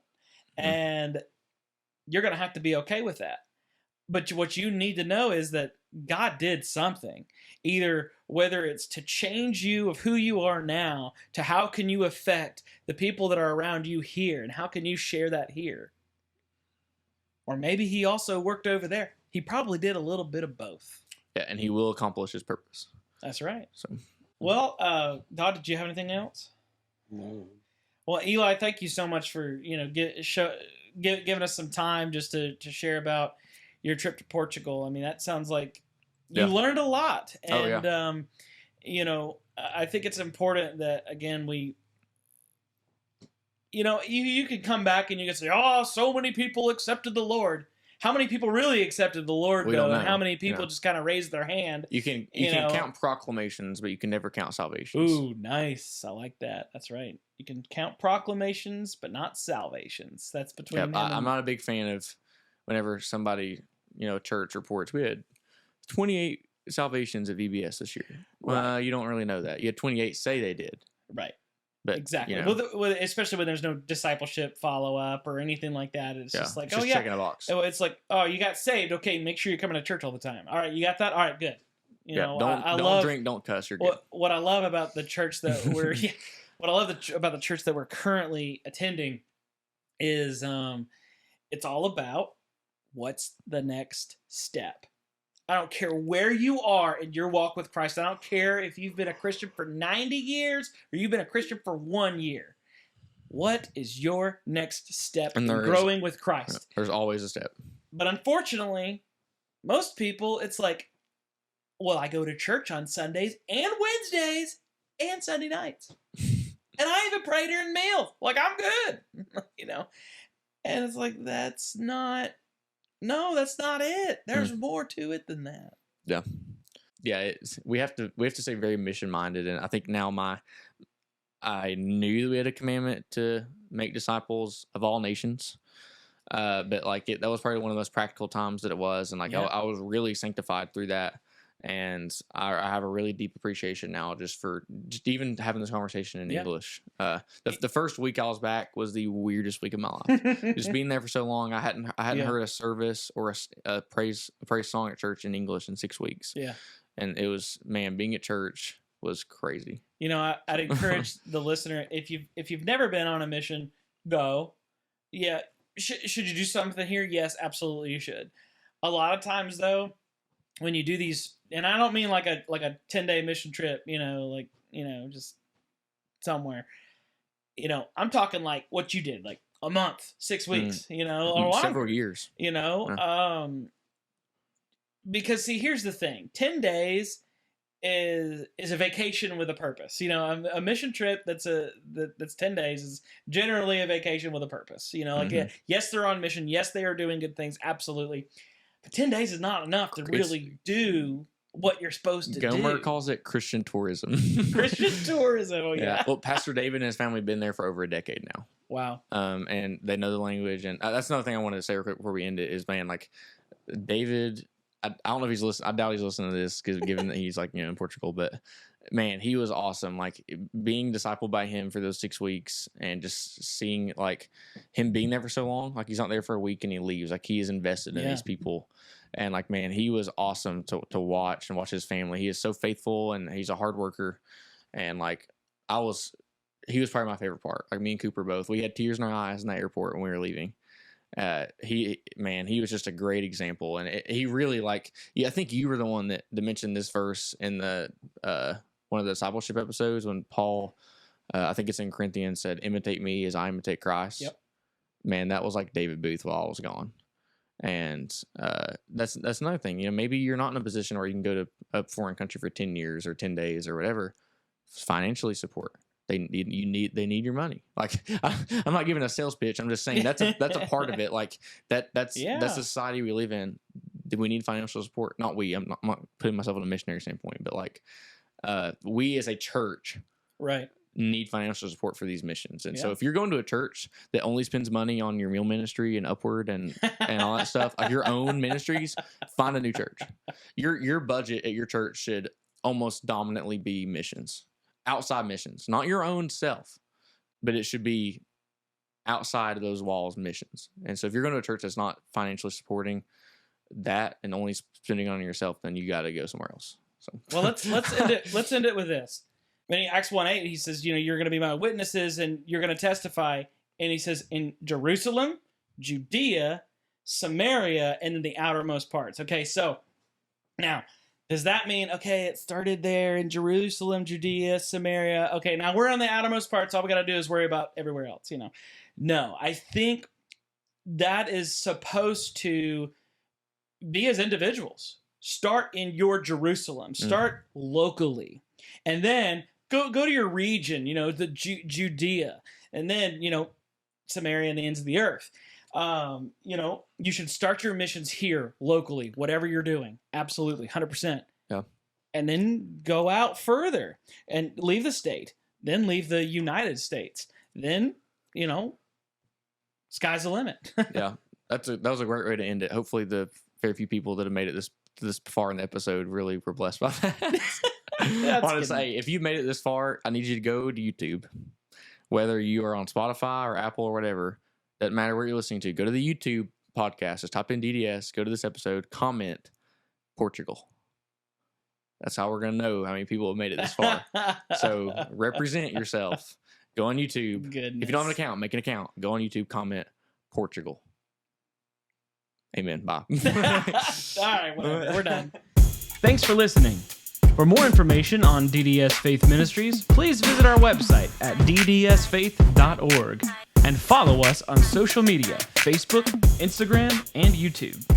And you're going to have to be okay with that. But what you need to know is that God did something. Either whether it's to change you of who you are now, to how can you affect the people that are around you here, and how can you share that here? Or maybe he also worked over there. He probably did a little bit of both. Yeah, and he will accomplish his purpose. That's right. So, well, Todd, did you have anything else? No. Well, Eli, thank you so much for giving us some time just to share about your trip to Portugal. I mean, that sounds like you learned a lot, and you know, I think it's important that again you could come back and you could say, "Oh, so many people accepted the Lord." How many people really accepted the Lord, though, and how many people just kind of raised their hand? You can count proclamations, but you can never count salvations. Ooh, nice! I like that. That's right. You can count proclamations, but not salvations. That's between. I'm not a big fan of whenever somebody, church reports we had 28 salvations at VBS this year. Well, you don't really know that. You had 28 say they did. Right. But, exactly. Especially when there's no discipleship follow up or anything like that. It's just like, checking a box. It's like, oh, you got saved. Okay, make sure you're coming to church all the time. All right, you got that. All right, good. Don't drink, don't cuss. You're good. What I love about the church that we're about the church that we're currently attending is it's all about what's the next step. I don't care where you are in your walk with Christ. I don't care if you've been a Christian for 90 years or you've been a Christian for 1 year. What is your next step in growing with Christ? There's always a step. But unfortunately, most people, it's like, well, I go to church on Sundays and Wednesdays and Sunday nights. And I even pray during meals. Like, I'm good. And it's like, that's not it. There's more to it than that. Yeah. We have to stay very mission minded, and I think now I knew we had a commandment to make disciples of all nations, but that was probably one of the most practical times that it was, and I was really sanctified through that, and I have a really deep appreciation now just even having this conversation in English. The first week I was back was the weirdest week of my life. Just being there for so long, I hadn't heard a service or a praise song at church in English in 6 weeks. Yeah, and it was, being at church was crazy. I'd encourage the listener, if you've never been on a mission, go. Yeah, should you do something here? Yes, absolutely, you should. A lot of times though, when you do these, and I don't mean like a 10-day mission trip, just somewhere. I'm talking like what you did, like a month, 6 weeks, or longer, several years. Because see, here's the thing: 10 days is a vacation with a purpose. A mission trip that's 10 days is generally a vacation with a purpose. Yes, they're on mission. Yes, they are doing good things. Absolutely. But 10 days is not enough to really do what you're supposed to do. Gomer calls it Christian tourism. Christian tourism, oh yeah. Well, Pastor David and his family have been there for over a decade now. Wow. And they know the language. And that's another thing I wanted to say real quick before we end it is, David I don't know if he's listening. I doubt he's listening to this because given that he's like, in Portugal, but man, he was awesome. Like being discipled by him for those 6 weeks and just seeing like him being there for so long. Like he's not there for a week and he leaves. Like he is invested in these people. And like, man, he was awesome to watch and watch his family. He is so faithful and he's a hard worker. And like he was probably my favorite part. Like me and Cooper both, we had tears in our eyes in that airport when we were leaving. He was just a great example. And he really I think you were the one that mentioned this verse in the, one of the discipleship episodes when Paul, I think it's in Corinthians, said, imitate me as I imitate Christ. Yep. Man, that was like David Booth while I was gone. And that's another thing. Maybe you're not in a position where you can go to a foreign country for 10 years or 10 days or whatever. Financially support. They need your money. Like I'm not giving a sales pitch. I'm just saying that's a part of it. Like that's the society we live in. Do we need financial support? Not we. I'm not putting myself on a missionary standpoint, but like we as a church, right, need financial support for these missions. And so if you're going to a church that only spends money on your meal ministry and Upward and all that stuff, like your own ministries, find a new church. Your budget at your church should almost dominantly be missions, outside missions, not your own self, but it should be outside of those walls missions. And so if you're going to a church that's not financially supporting that and only spending on yourself, then you got to go somewhere else. So well, let's end it. Let's end it with this. In Acts 1:8, he says, you're going to be my witnesses and you're going to testify. And he says, in Jerusalem, Judea, Samaria, and then the outermost parts. Okay, so now, does that mean, okay, it started there in Jerusalem, Judea, Samaria. Okay, now we're on the outermost parts. All we got to do is worry about everywhere else, No, I think that is supposed to be as individuals. Start in your Jerusalem. Start locally. And then go to your region, the Judea, and then, Samaria and the ends of the earth. You should start your missions here locally, whatever you're doing. Absolutely, 100%. Yeah. And then go out further and leave the state, then leave the United States. Then, sky's the limit. Yeah, that was a great way to end it. Hopefully the very few people that have made it this far in the episode really were blessed by that. I want to say, if you've made it this far, I need you to go to YouTube. Whether you are on Spotify or Apple or whatever, doesn't matter where you're listening to. Go to the YouTube podcast. Just type in DDS. Go to this episode. Comment Portugal. That's how we're going to know how many people have made it this far. So represent yourself. Go on YouTube. Goodness. If you don't have an account, make an account. Go on YouTube. Comment Portugal. Amen. Bye. All right, whatever. We're done. Thanks for listening. For more information on DDS Faith Ministries, please visit our website at ddsfaith.org and follow us on social media, Facebook, Instagram, and YouTube.